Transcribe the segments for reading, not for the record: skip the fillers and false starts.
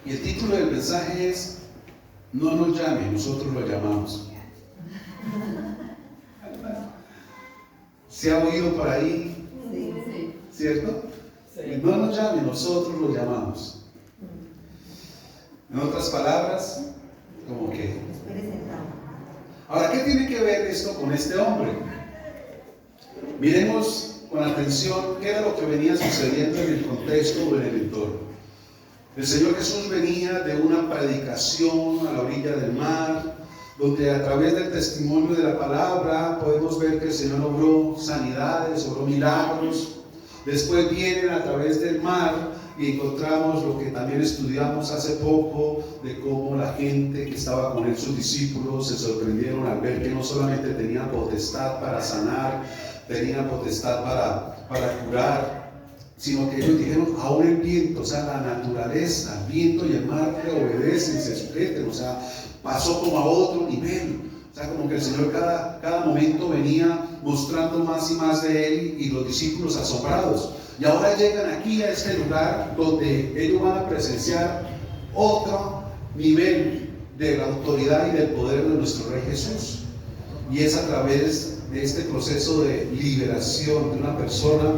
Y el título del mensaje es: no nos llame, nosotros lo llamamos. ¿Se ha oído por ahí? Sí. ¿Cierto? Sí. No nos llame, nosotros lo llamamos. En otras palabras, como que... Ahora, ¿qué tiene que ver esto con este hombre? Miremos con atención qué era lo que venía sucediendo en el contexto o en el entorno. El Señor Jesús venía de una predicación a la orilla del mar, donde a través del testimonio de la palabra podemos ver que el Señor obró sanidades, obró milagros. Después vienen a través del mar y encontramos lo que también estudiamos hace poco, de cómo la gente que estaba con él, sus discípulos, se sorprendieron al ver que no solamente tenían potestad para sanar, tenían potestad para curar, sino que ellos dijeron: aún el viento, o sea, la naturaleza, el viento y el mar le obedecen, se sujeten. O sea, pasó como a otro nivel. O sea, como que el Señor cada momento venía mostrando más y más de él, y los discípulos asombrados. Y ahora llegan aquí a este lugar donde ellos van a presenciar otro nivel de la autoridad y del poder de nuestro Rey Jesús. Y es a través de este proceso de liberación de una persona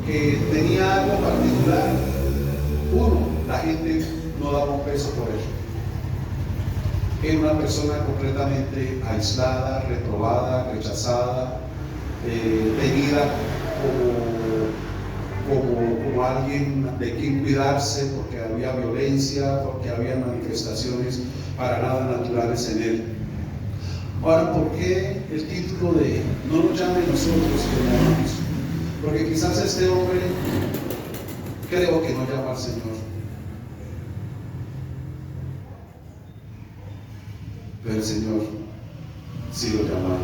que tenía algo particular. Uno, la gente no daba un peso por él. Era una persona completamente aislada, reprobada, rechazada, tenida como alguien de quien cuidarse, porque había violencia, porque había manifestaciones para nada naturales en él. Ahora, ¿por qué el título de no nos llame nosotros que lo llamamos? Porque quizás este hombre creo que no llama al Señor, pero el Señor sí lo llama.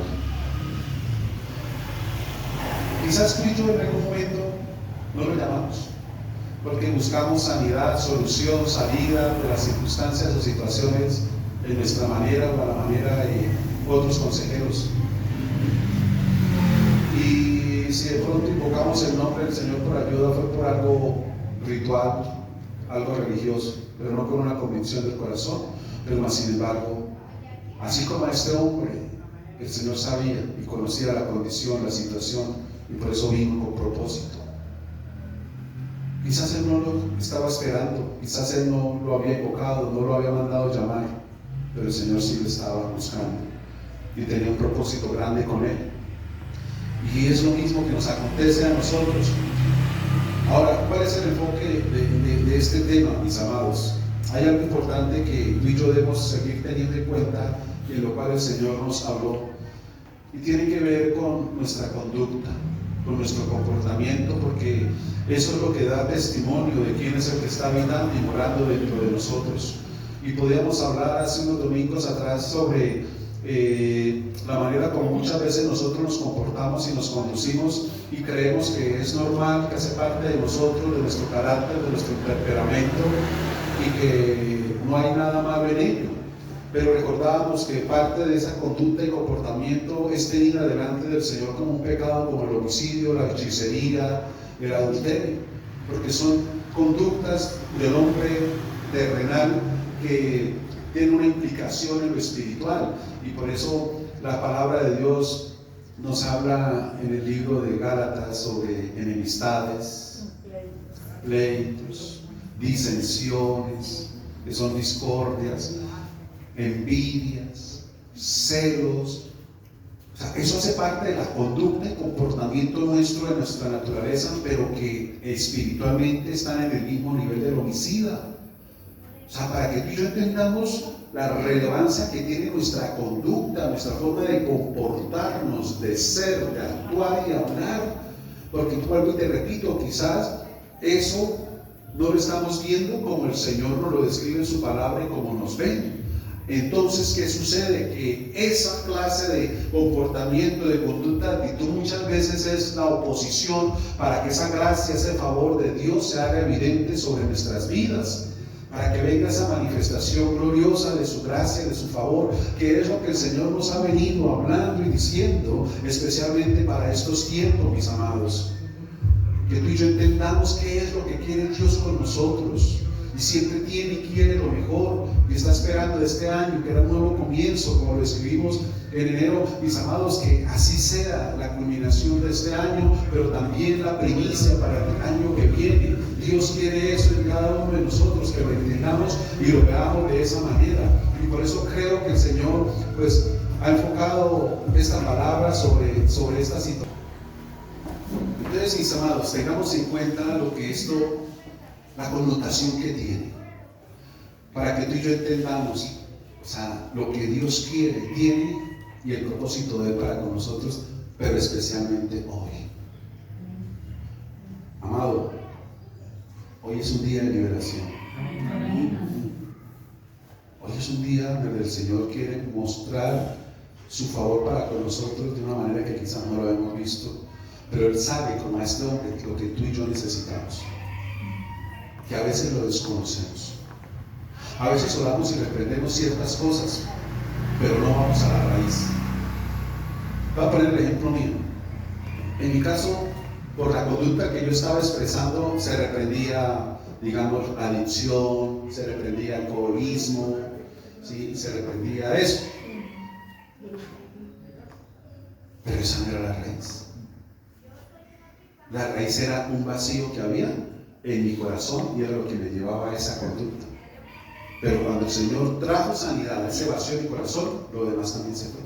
Quizás tú y yo en algún momento no lo llamamos, porque buscamos sanidad, solución, salida de las circunstancias o situaciones de nuestra manera o a la manera de otros consejeros. Y si de pronto invocamos el nombre del Señor por ayuda, fue por algo ritual, algo religioso, pero no con una convicción del corazón. Pero más sin embargo, así como a este hombre, el Señor sabía y conocía la condición, la situación, y por eso vino con propósito. Quizás él no lo estaba esperando, quizás él no lo había invocado, no lo había mandado llamar, pero el Señor sí lo estaba buscando y tenía un propósito grande con él. Y es lo mismo que nos acontece a nosotros. Ahora, ¿cuál es el enfoque de este tema, mis amados? Hay algo importante que tú y yo debemos seguir teniendo en cuenta, y en lo cual el Señor nos habló, y tiene que ver con nuestra conducta, con nuestro comportamiento, porque eso es lo que da testimonio de quién es el que está habitando y morando dentro de nosotros. Y podíamos hablar hace unos domingos atrás sobre la manera como muchas veces nosotros nos comportamos y nos conducimos y creemos que es normal, que hace parte de nosotros, de nuestro carácter, de nuestro temperamento, y que no hay nada malo en ello. Pero recordábamos que parte de esa conducta y comportamiento es tenida delante del Señor como un pecado, como el homicidio, la hechicería, el adulterio, porque son conductas del hombre terrenal que tienen una implicación en lo espiritual. Y por eso la palabra de Dios nos habla en el libro de Gálatas sobre enemistades, pleitos, disensiones, que son discordias, envidias, celos. O sea, eso hace parte de la conducta y comportamiento nuestro, de nuestra naturaleza, pero que espiritualmente están en el mismo nivel del homicida. O sea, para que tú y yo entendamos la relevancia que tiene nuestra conducta, nuestra forma de comportarnos, de ser, de actuar y hablar. Porque vuelvo y te repito, quizás eso no lo estamos viendo como el Señor nos lo describe en su palabra y como nos ven. Entonces, ¿qué sucede? Que esa clase de comportamiento, de conducta, de actitud muchas veces es la oposición para que esa gracia, ese favor de Dios se haga evidente sobre nuestras vidas, para que venga esa manifestación gloriosa de su gracia, de su favor, que es lo que el Señor nos ha venido hablando y diciendo, especialmente para estos tiempos, mis amados. Que tú y yo entendamos qué es lo que quiere Dios con nosotros. Y siempre tiene y quiere lo mejor y está esperando de este año que era un nuevo comienzo, como lo escribimos en enero, mis amados, que así sea la culminación de este año, pero también la primicia para el año que viene. Dios quiere eso en cada uno de nosotros, que lo entendamos y lo veamos de esa manera. Y por eso creo que el Señor pues ha enfocado esta palabra sobre esta situación. Entonces, mis amados, tengamos en cuenta lo que esto, la connotación que tiene, para que tú y yo entendamos, o sea, lo que Dios quiere, tiene y el propósito de Él para con nosotros, pero especialmente hoy. Amado, hoy es un día de liberación. Hoy es un día donde el Señor quiere mostrar su favor para con nosotros de una manera que quizás no lo hemos visto, pero Él sabe, como a este hombre, lo que tú y yo necesitamos, que a veces lo desconocemos. A veces oramos y reprendemos ciertas cosas, pero no vamos a la raíz. Voy a poner el ejemplo mío. En mi caso, por la conducta que yo estaba expresando, se reprendía, digamos, adicción, se reprendía alcoholismo, ¿sí? Se reprendía eso. Pero esa no era la raíz. La raíz era un vacío que había en mi corazón y era lo que me llevaba a esa conducta. Pero cuando el Señor trajo sanidad a ese vacío en mi corazón, lo demás también se fue.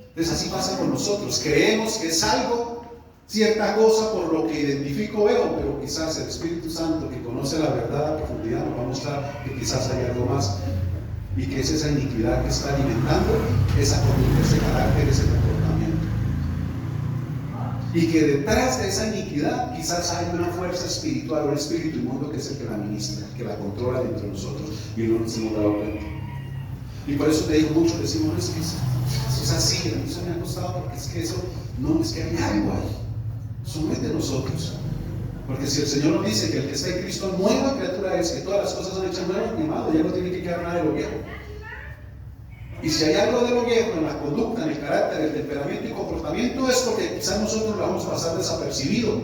Entonces así pasa con nosotros. Creemos que es algo, cierta cosa por lo que identifico, veo, pero quizás el Espíritu Santo, que conoce la verdad a profundidad, nos va a mostrar que quizás hay algo más y que es esa iniquidad que está alimentando esa conducta, ese carácter, ese comportamiento. Y que detrás de esa iniquidad quizás hay una fuerza espiritual, un espíritu inmundo que es el que la ministra, que la controla dentro de nosotros y no nos hemos dado cuenta. Y por eso te digo, muchos decimos, no, es que eso es así, a mí eso me ha costado porque es que eso, no, es que hay algo ahí. Eso no es de nosotros. Porque si el Señor nos dice que el que está en Cristo nueva criatura es, que todas las cosas son hechas nuevas, mi amado, ya no tiene que quedar nada de lo viejo. Y si hay algo de lo viejo en la conducta, en el carácter, el temperamento y comportamiento, es porque quizás nosotros lo vamos a pasar desapercibido,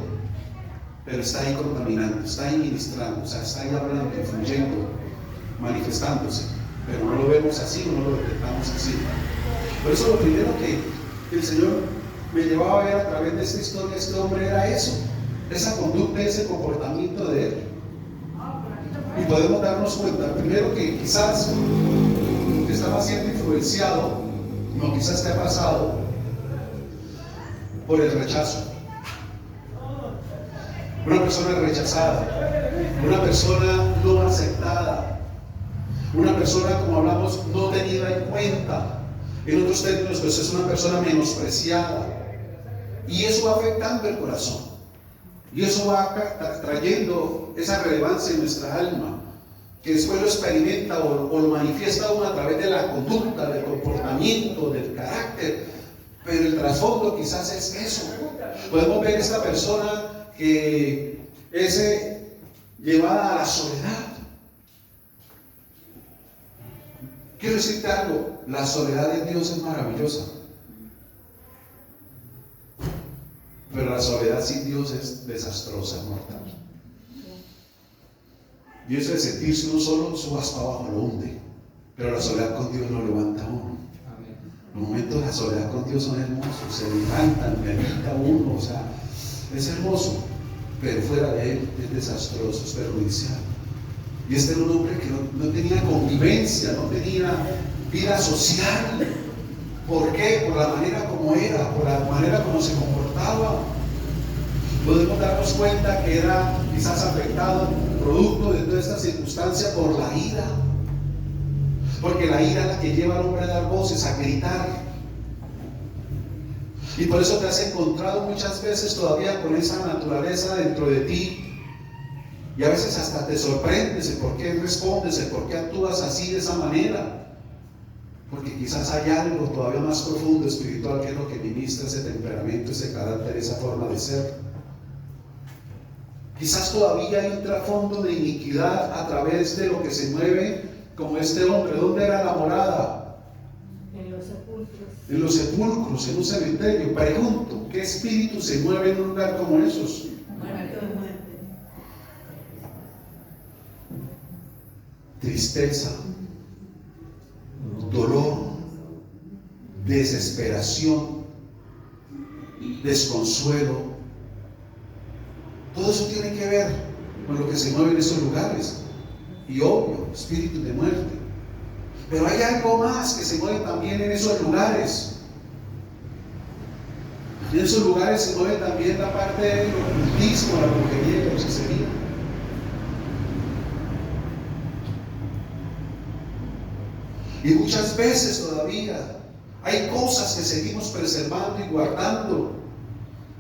pero está ahí contaminando, está ahí ministrando, o sea, está ahí hablando, influyendo, manifestándose, pero no lo vemos así, no lo detectamos así. Por eso lo primero que el Señor me llevaba a ver a través de esta historia, este hombre, era eso, esa conducta, ese comportamiento de él. Y podemos darnos cuenta, primero, que quizás estaba siendo influenciado, no, quizás te ha pasado, por el rechazo. Una persona rechazada, una persona no aceptada, una persona, como hablamos, no tenida en cuenta. En otros términos, pues es una persona menospreciada. Y eso va afectando el corazón. Y eso va trayendo esa relevancia en nuestra alma, que después lo experimenta o lo manifiesta uno a través de la conducta, del comportamiento, del carácter. Pero el trasfondo quizás es eso. Podemos ver esta persona que es llevada a la soledad. Quiero decirte algo, la soledad de Dios es maravillosa. Pero la soledad sin Dios es desastrosa, mortal. Y eso de sentirse uno solo, eso hasta abajo lo hunde. Pero la soledad con Dios lo levanta a uno. Los momentos de la soledad con Dios son hermosos, se levantan, levanta a uno, o sea, es hermoso. Pero fuera de él es desastroso, es perjudicial. Y este era un hombre que no tenía convivencia, no tenía vida social. ¿Por qué? Por la manera como era, por la manera como se comportaba. Podemos darnos cuenta que era quizás afectado, producto de toda esta circunstancia, por la ira. Porque la ira es la que lleva al hombre a dar voces, a gritar. Y por eso te has encontrado muchas veces todavía con esa naturaleza dentro de ti. Y a veces hasta te sorprendes el por qué respondes, el por qué actúas así, de esa manera. Porque quizás hay algo todavía más profundo, espiritual, que es lo que ministra ese temperamento, ese carácter, esa forma de ser. Quizás todavía hay un trasfondo de iniquidad a través de lo que se mueve, como este hombre. ¿Dónde era la morada? En los sepulcros. En los sepulcros, en un cementerio. Pregunto, ¿qué espíritu se mueve en un lugar como esos? tristeza, dolor, desesperación, desconsuelo. Todo eso tiene que ver con lo que se mueve en esos lugares. Y obvio, espíritu de muerte. Pero hay algo más que se mueve también en esos lugares. En esos lugares se mueve también la parte del ocultismo, la brujería, la hechicería. Y muchas veces todavía hay cosas que seguimos preservando y guardando,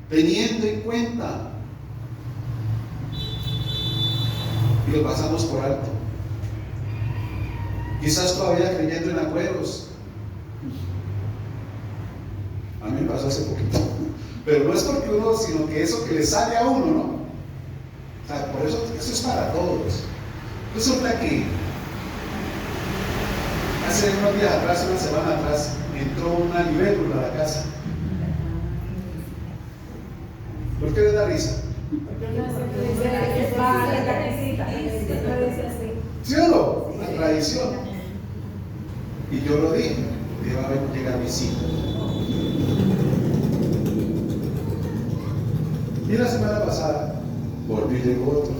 teniendo en cuenta, y lo pasamos por alto. Quizás todavía creyendo en agüeros. A mí me pasó hace poquito. Pero no es porque uno, sino que eso que le sale a uno, ¿no? O sea, por eso es para todos. Resulta que hace unos días atrás, una semana atrás, entró una libélula a la casa. ¿Por qué le da risa? ¿Sí o no? Una tradición. Y yo lo dije, que va a llegar visita. Y la semana pasada volví y llegó otro.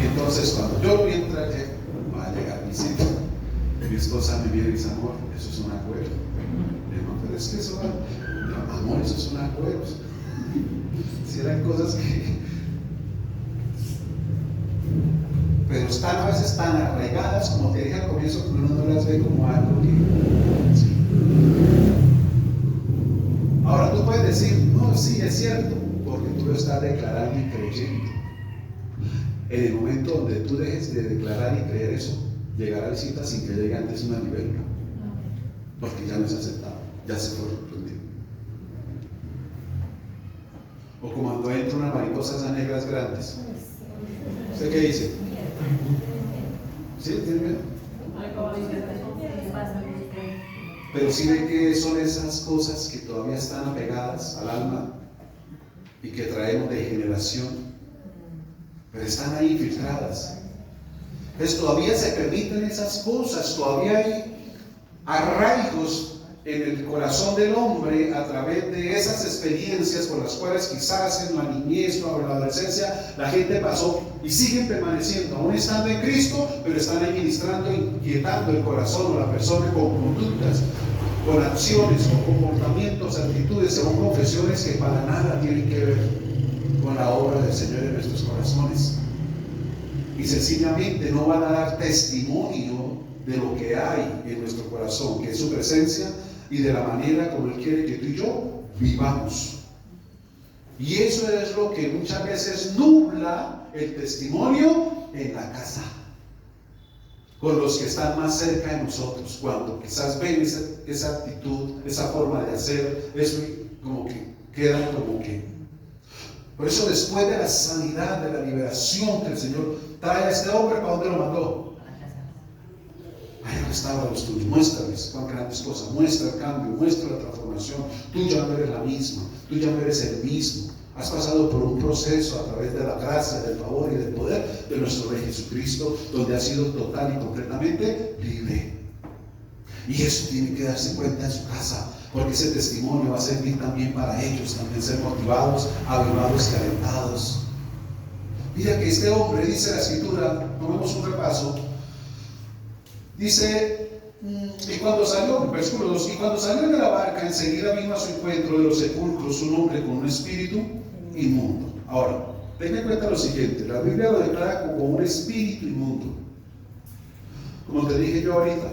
Y entonces cuando yo lo vi entrar, va a llegar visita. Mi esposa me mira y dice, amor, eso es un acuerdo. No, pero es que eso va, amor, eso son acuerdos. Si eran cosas que, pero están a veces tan arraigadas, como te dije al comienzo, que uno no las ve como algo que, sí. Ahora tú puedes decir, no, sí, es cierto, porque tú lo estás declarando y creyendo. En el momento donde tú dejes de declarar y creer eso, llegará visita sin que llegue antes una libélula, porque ya no es aceptado, ya se fue reprendido. O como cuando entra una mariposa esas negras grandes. ¿Usted qué dice? ¿Sí? ¿Tiene miedo? Pero sí ve que son esas cosas que todavía están apegadas al alma y que traemos de generación, pero están ahí filtradas. Entonces todavía se permiten esas cosas, todavía hay arraigos en el corazón del hombre a través de esas experiencias por las cuales quizás en la niñez o en la adolescencia la gente pasó y siguen permaneciendo, aún estando en Cristo, pero están administrando, inquietando el corazón o la persona con conductas, con acciones, con comportamientos, actitudes, según confesiones que para nada tienen que ver con la obra del Señor en nuestros corazones. Y sencillamente no van a dar testimonio de lo que hay en nuestro corazón, que es su presencia y de la manera como Él quiere que tú y yo vivamos. Y eso es lo que muchas veces nubla el testimonio en la casa, con los que están más cerca de nosotros, cuando quizás ven esa actitud, esa forma de hacer, eso como que quedan como que. Por eso después de la sanidad, de la liberación que el Señor trae a este hombre, ¿para dónde lo mandó? Ay, restaura los tuyos, muéstrales cuán grandes cosas, muestra el cambio, muestra la transformación. Tú ya no eres la misma, tú ya no eres el mismo. Has pasado por un proceso a través de la gracia, del favor y del poder de nuestro Rey Jesucristo, donde has sido total y completamente libre. Y eso tiene que darse cuenta en su casa, porque ese testimonio va a servir también para ellos, también ser motivados, avivados y alentados. Mira que este hombre, dice la Escritura, tomemos un repaso, dice, y cuando salió, versículo 2, y cuando salió de la barca, enseguida vino a su encuentro de los sepulcros un hombre con un espíritu inmundo. Ahora, tenga en cuenta lo siguiente, la Biblia lo declara como un espíritu inmundo, como te dije yo ahorita,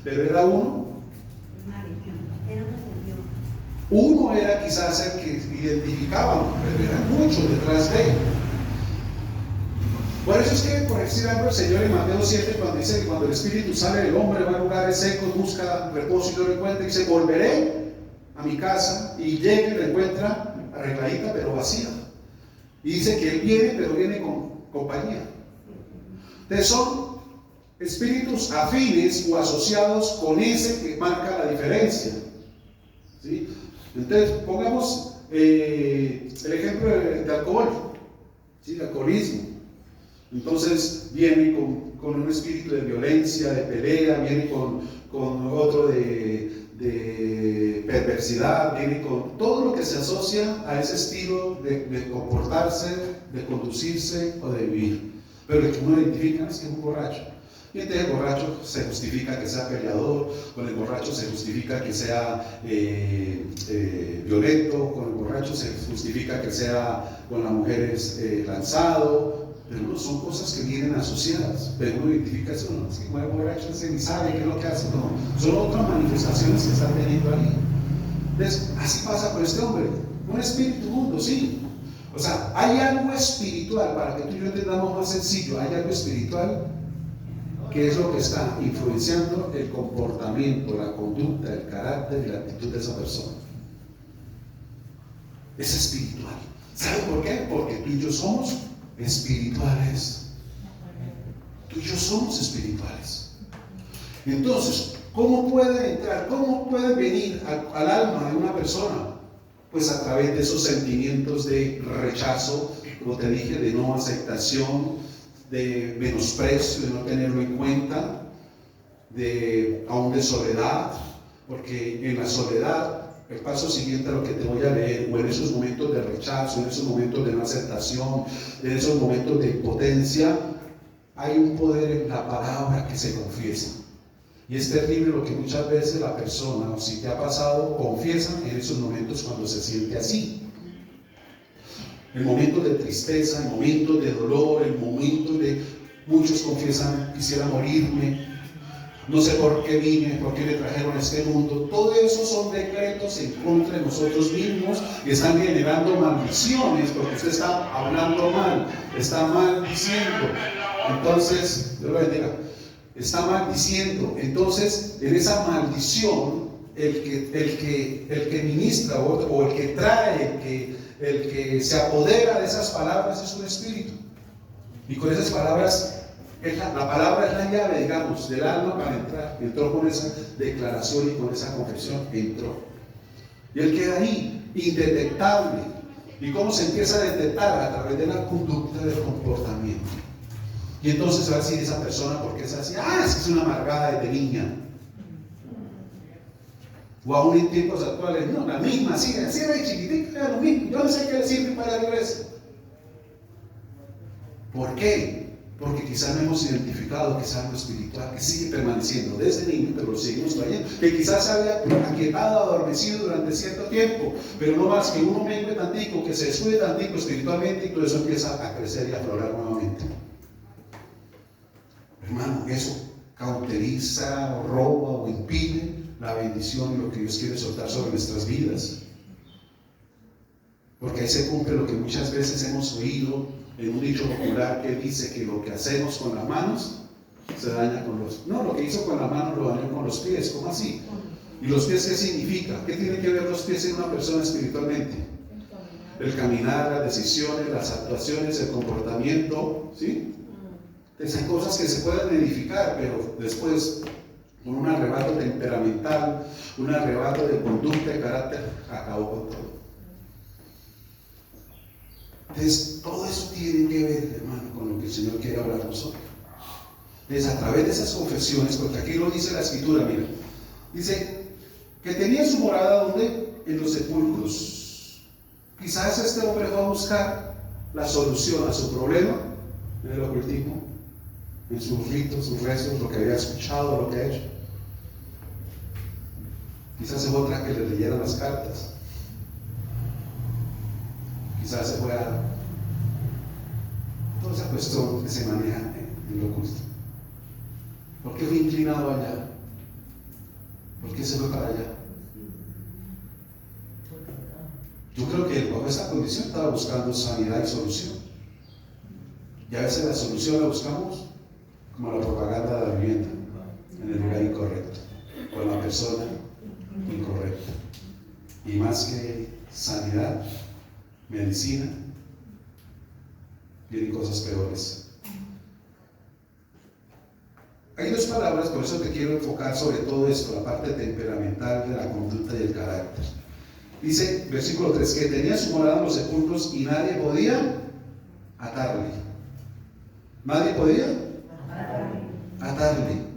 pero era uno. Uno era quizás el que identificaban, pero eran muchos detrás de él. Por eso es que, por decir algo, el Señor en Mateo 7, cuando dice que cuando el espíritu sale del hombre, va a lugares secos, busca reposo y no lo encuentra, dice, volveré a mi casa, y llega y la encuentra arregladita pero vacía. Y dice que él viene, pero viene con compañía. Entonces son espíritus afines o asociados con ese que marca la diferencia, ¿sí? Entonces pongamos el ejemplo de alcohol, ¿sí? De alcoholismo. Entonces viene con un espíritu de violencia, de pelea, viene con otro de perversidad, viene con todo lo que se asocia a ese estilo de comportarse, de conducirse o de vivir. Pero el que uno identifica es que es un borracho. Y entonces el borracho se justifica que sea peleador, con el borracho se justifica que sea violento, con el borracho se justifica que sea con las mujeres lanzado, pero no son cosas que vienen asociadas. Pero uno identifica eso, no, es que como el borracho ese ni sabe qué es lo que hace, no, son otras manifestaciones que están teniendo ahí. Entonces, así pasa con este hombre, un espíritu mundo, sí. O sea, hay algo espiritual, para que tú y yo entendamos más sencillo, hay algo espiritual que es lo que está influenciando el comportamiento, la conducta, el carácter y la actitud de esa persona. Es espiritual. ¿Sabe por qué? Porque tú y yo somos espirituales. Tú y yo somos espirituales. Entonces, ¿cómo puede entrar? ¿Cómo puede venir al alma de una persona? Pues a través de esos sentimientos de rechazo, como te dije, de no aceptación, de menosprecio, de no tenerlo en cuenta, aún de soledad, porque en la soledad, el paso siguiente a lo que te voy a leer, o en esos momentos de rechazo, en esos momentos de no aceptación, en esos momentos de impotencia, hay un poder en la palabra que se confiesa. Y es terrible lo que muchas veces la persona, o si te ha pasado, confiesa en esos momentos cuando se siente así. En momentos de tristeza, en momentos de dolor, en momentos de... Muchos confiesan, quisiera morirme, no sé por qué vine, por qué me trajeron a este mundo. Todo eso son decretos en contra de nosotros mismos que están generando maldiciones, porque usted está hablando mal, está maldiciendo. Entonces, Dios lo bendiga, está maldiciendo. Entonces, en esa maldición, el que ministra o el que trae, el que se apodera de esas palabras es un espíritu. Y con esas palabras, la palabra es la llave, digamos, del alma para entrar. Entró con esa declaración y con esa confesión, entró. Y él queda ahí, indetectable. ¿Y cómo se empieza a detectar? A través de la conducta, del comportamiento. Y entonces va a decir esa persona, porque es así, es que es una amargada desde niña. O aún en tiempos actuales, no, la misma, así era de chiquitita, era lo mismo. Yo no sé qué decir para la iglesia. ¿Por qué? Porque quizás no hemos identificado que es algo espiritual, que sigue permaneciendo desde niño, pero lo seguimos trayendo, que quizás se había aquietado, adormecido durante cierto tiempo, pero no más que uno mengue tantico, que se descuide tantico espiritualmente y todo eso empieza a crecer y a aflorar nuevamente. Hermano, eso cauteriza, o roba o impide la bendición y lo que Dios quiere soltar sobre nuestras vidas. Porque ahí se cumple lo que muchas veces hemos oído en un dicho popular que dice que lo que hacemos con las manos se daña con los... No, lo que hizo con las manos lo dañó con los pies. ¿Cómo así? ¿Y los pies qué significa? ¿Qué tienen que ver los pies en una persona espiritualmente? El caminar, las decisiones, las actuaciones, el comportamiento, ¿sí? Entonces hay cosas que se pueden edificar, pero después, con un arrebato temperamental, un arrebato de conducta, de carácter, acabó con todo. Entonces, todo eso tiene que ver, hermano, con lo que el Señor quiere hablarnos hoy. Entonces, a través de esas confesiones, porque aquí lo dice la Escritura, mira, dice que tenía su morada, ¿dónde? En los sepulcros. Quizás este hombre fue a buscar la solución a su problema en el ocultismo, en sus ritos, sus rezos, lo que había escuchado, lo que ha hecho. Quizás se fue otra que le leyeran las cartas. Quizás se fue a toda esa cuestión que se maneja en lo oculto. ¿Por qué fue inclinado allá? ¿Por qué se fue para allá? Yo creo que bajo esa condición estaba buscando sanidad y solución. Y a veces la solución la buscamos como la propaganda de la vivienda, en el lugar incorrecto, con la persona incorrecta. Y más que sanidad, medicina, vienen cosas peores. Hay dos palabras, por eso te quiero enfocar sobre todo esto, la parte temperamental de la conducta y el carácter. Dice, versículo 3, que tenía su morada en los sepulcros y nadie podía atarle. Nadie podía atarle.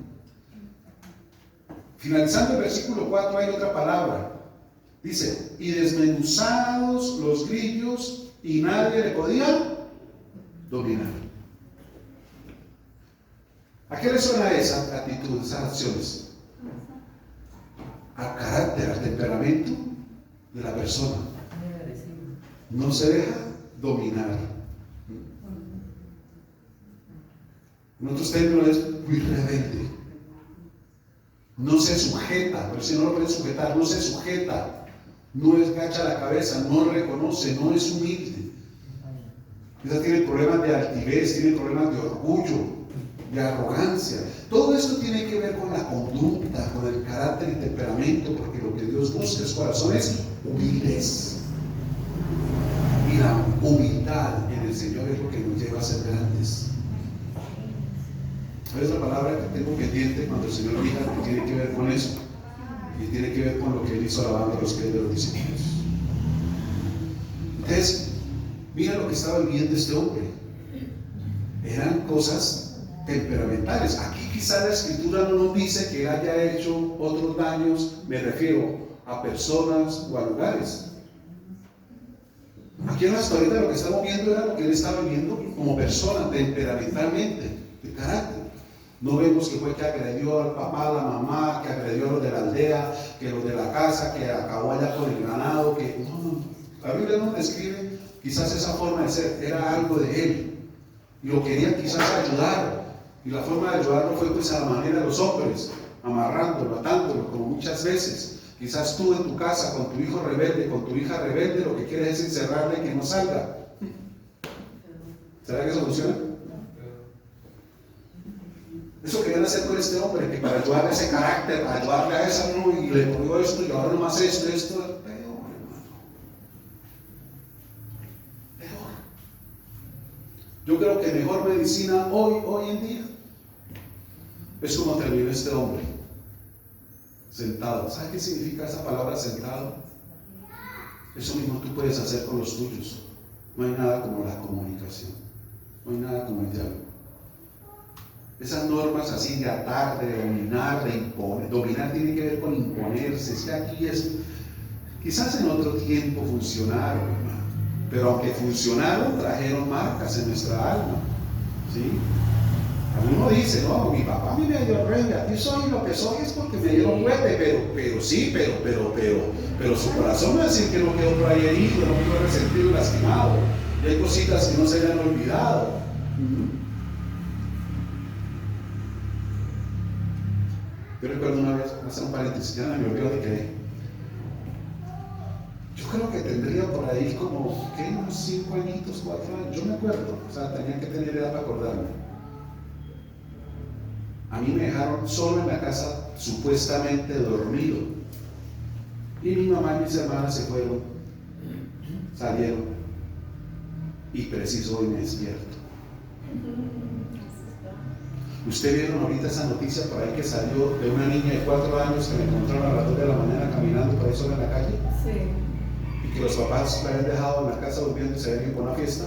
Finalizando el versículo 4 hay otra palabra. Dice, y desmenuzados los grillos y nadie le podía dominar. ¿A qué le suena esa actitud, esas acciones? Al carácter, al temperamento de la persona. No se deja dominar. En otros términos es muy rebelde. No se sujeta, pero si no lo puede sujetar, no se sujeta. No agacha la cabeza, no reconoce, no es humilde. Quizás tiene problemas de altivez, tiene problemas de orgullo, de arrogancia. Todo esto tiene que ver con la conducta, con el carácter y temperamento, porque lo que Dios busca es corazones humildes. Y la humildad en el Señor es lo que nos lleva a ser grandes. Es la palabra que tengo pendiente cuando el Señor diga que tiene que ver con eso. Y tiene que ver con lo que Él hizo lavando los pies de los discípulos. Entonces, mira lo que estaba viviendo este hombre. Eran cosas temperamentales. Aquí quizá la Escritura no nos dice que haya hecho otros daños, me refiero a personas o a lugares. Aquí en la historia lo que estamos viendo era lo que él estaba viviendo como persona, temperamentalmente, de carácter. No vemos que fue que agredió al papá, a la mamá, que agredió a los de la aldea, que los de la casa, que acabó allá con el ganado, que no. La Biblia nos describe quizás esa forma de ser, era algo de él. Y lo querían quizás ayudar. Y la forma de ayudarlo fue pues a la manera de los hombres, amarrándolo, atándolo, como muchas veces. Quizás tú en tu casa, con tu hijo rebelde, con tu hija rebelde, lo que quieres es encerrarle y que no salga. ¿Será que eso funciona? Eso querían hacer con este hombre, que para ayudarle a ese carácter, para ayudarle a esa, no, y le ponió esto, y ahora nomás esto, peor, hermano. Peor. Yo creo que mejor medicina hoy en día es como terminó este hombre. Sentado. ¿Sabes qué significa esa palabra sentado? Eso mismo tú puedes hacer con los tuyos. No hay nada como la comunicación. No hay nada como el diálogo. Esas normas así de atar, de dominar, de imponer. Dominar tiene que ver con imponerse. Es que aquí es... Quizás en otro tiempo funcionaron, hermano. Pero aunque funcionaron, trajeron marcas en nuestra alma. ¿Sí? Uno dice, no, mi papá a mí me dio rey, a ti soy lo que soy es porque me dieron fuerte, pero su corazón no es decir que no quedó por ahí herido, no quedó resentido y lastimado. Y hay cositas que no se le han olvidado. Yo recuerdo una vez, voy a hacer un paréntesis, ya no me olvidó de que yo creo que tendría por ahí como, ¿qué? Unos 5 añitos, 4 años, yo me acuerdo, o sea, tenía que tener edad para acordarme. A mí me dejaron solo en la casa, supuestamente dormido. Y mi mamá y mis hermanas se fueron, salieron. Y preciso hoy me despierto. ¿Usted vieron ahorita esa noticia por ahí que salió de una niña de 4 años que me encontraron a las 2 de la mañana caminando por ahí sola en la calle? Sí. Y que los papás la habían dejado en la casa durmiendo y se habían ido con una fiesta.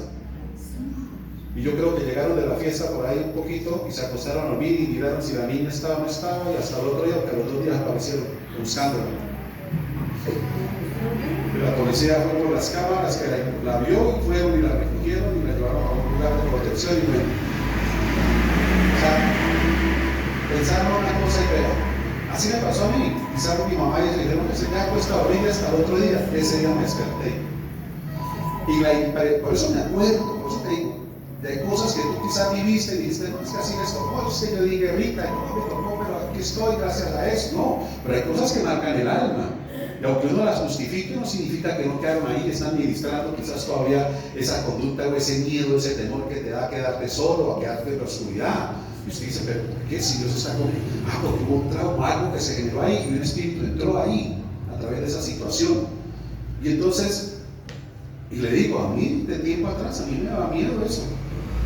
Y yo creo que llegaron de la fiesta por ahí un poquito y se acostaron a dormir y miraron si la niña estaba o no estaba, y hasta el otro día, porque los 2 días aparecieron buscándola. Y la policía fue por las cámaras que la vio y fueron y la recogieron y la llevaron a un lugar de protección y bueno. O sea, pensaron una cosa y peor. Así me pasó a mí. Quizás con mi mamá y le dijeron que se me ha puesto a dormir hasta el otro día. Ese día me desperté. Y por eso me acuerdo, por eso te digo. Hay cosas que tú quizás viviste y dijiste, no, es que así me tocó, es que yo di guerrita, no me tocó, pero aquí estoy gracias a eso. No, pero hay cosas que marcan el alma. Y aunque uno las justifique, no significa que no quedaron ahí, están administrando quizás todavía esa conducta o ese miedo, ese temor que te da a quedarte solo, a quedarte en la oscuridad. Y usted dice, pero ¿por qué? Si Dios está conmigo. Porque hubo un trauma, algo que se generó ahí, y un espíritu entró ahí, a través de esa situación. Y entonces, y le digo, a mí, de tiempo atrás, a mí me daba miedo eso.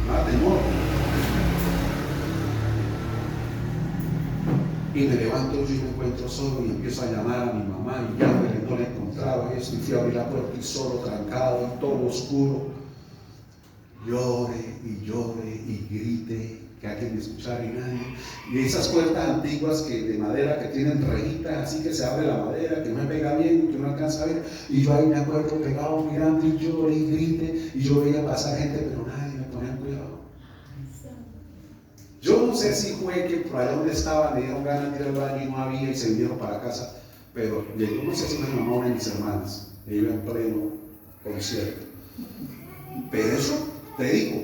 Temor. Y me levanto yo y me encuentro solo y empiezo a llamar a mi mamá y llamo y no la encontraba y fui a abrir la puerta y solo, trancado y todo oscuro. llore y llore y grite, que alguien me escuchara y nadie. Y esas puertas antiguas de madera que tienen rejitas, así que se abre la madera, que no me pega bien, que no alcanza a ver. Y yo ahí me acuerdo pegado mirando y llore y grite. Y yo veía pasar gente, pero nadie me ponía cuidado. Yo no sé si fue que por allá donde estaba me dieron ganas de ir al baño y no había y se vinieron para casa. Pero yo no sé si mi mamá o mis hermanas, me iba en pleno concierto. Pero eso, te digo,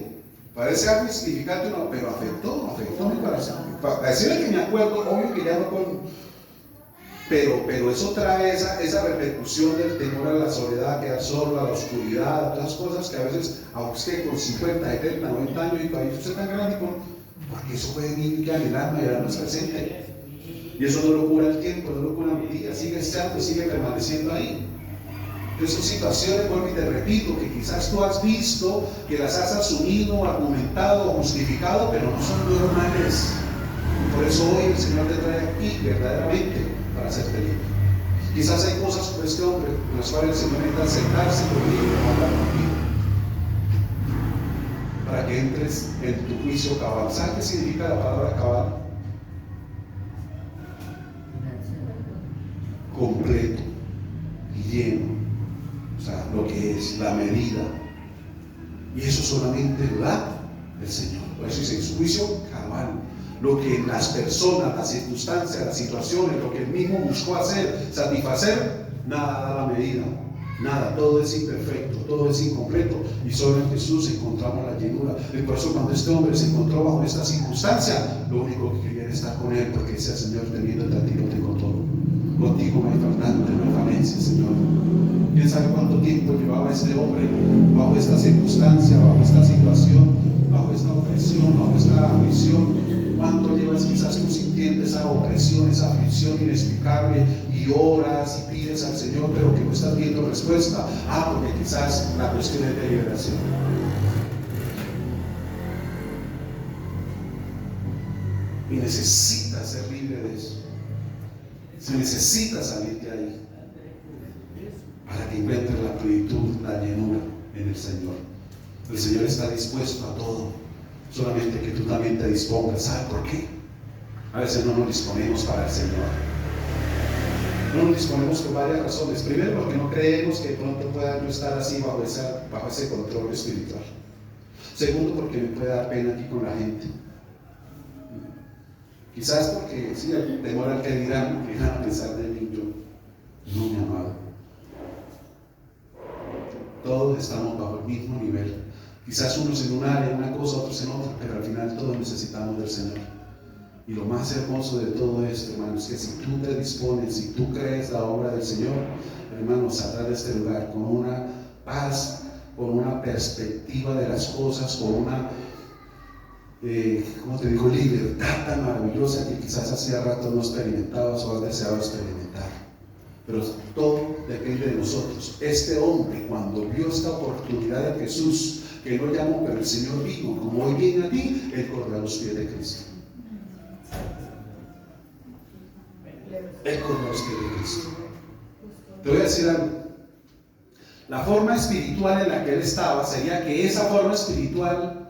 parece algo insignificante, no, pero afectó mi corazón. Para decirle que me acuerdo, obvio que ya no con. Pero eso trae esa repercusión del temor a la soledad, a quedar solo, a la oscuridad, a todas las cosas que a veces a usted con 50, 70, 90 años y todavía usted tan grande, porque eso puede venir en el alma y ahora no es presente. Y eso no lo cura el tiempo, no lo cura un día, sigue estando, sigue permaneciendo ahí. Entonces son situaciones, vuelvo y te repito, que quizás tú has visto, que las has asumido, argumentado, justificado, pero no son normales. Y por eso hoy el Señor te trae aquí verdaderamente para hacerte libre. Quizás hay cosas como este hombre, en las cuales el Señor necesita sentarse conmigo y hablar contigo, para que entres en tu juicio cabal. ¿Sabes qué significa la palabra cabal? Completo, lleno. O sea, lo que es la medida. Y eso solamente lo da el Señor. Por eso dice, en su juicio cabal. Lo que las personas, las circunstancias, las situaciones, lo que él mismo buscó hacer, satisfacer, nada da la medida. Nada, todo es imperfecto, todo es incompleto. Y solo en Jesús encontramos la llenura. Y por eso cuando este hombre se encontró bajo esta circunstancia, lo único que quería era estar con él, porque decía, Señor, teniéndote a ti no tengo todo. Contigo no hay faltante, no hay falencia, Señor. ¿Quién sabe cuánto tiempo llevaba este hombre bajo esta circunstancia, bajo esta situación, bajo esta opresión, bajo esta aflicción? ¿Cuánto llevas quizás tú sintiendo esa opresión, esa aflicción inexplicable y oras y pides al Señor, pero que no estás viendo respuesta? Porque quizás la cuestión es de liberación. Y necesitas ser libre de eso. Se necesita salir de ahí para que encuentres la plenitud, la llenura en el Señor. El Señor está dispuesto a todo, solamente que tú también te dispongas. ¿Sabes por qué? A veces no nos disponemos para el Señor. No nos disponemos por varias razones. Primero, porque no creemos que de pronto pueda yo estar así bajo ese control espiritual. Segundo, porque me puede dar pena aquí con la gente. Quizás porque sí, el temor al que dirán, que van a pensar de mí, yo, no, mi amado. Todos estamos bajo el mismo nivel. Quizás unos en un área, una cosa, otros en otra, pero al final todos necesitamos del Señor. Y lo más hermoso de todo esto, hermano, es que si tú te dispones, si tú crees la obra del Señor, hermano, saldrás de este lugar con una paz, con una perspectiva de las cosas, con una como te digo, libertad tan maravillosa que quizás hacía rato no experimentabas o has deseado experimentar. Pero todo depende de nosotros. Este hombre, cuando vio esta oportunidad de Jesús, que no llamó, pero el Señor vino, como hoy viene a ti, él corrió a los pies de Cristo. Él corrió a los pies de Cristo. Te voy a decir algo. La forma espiritual en la que él estaba sería que esa forma espiritual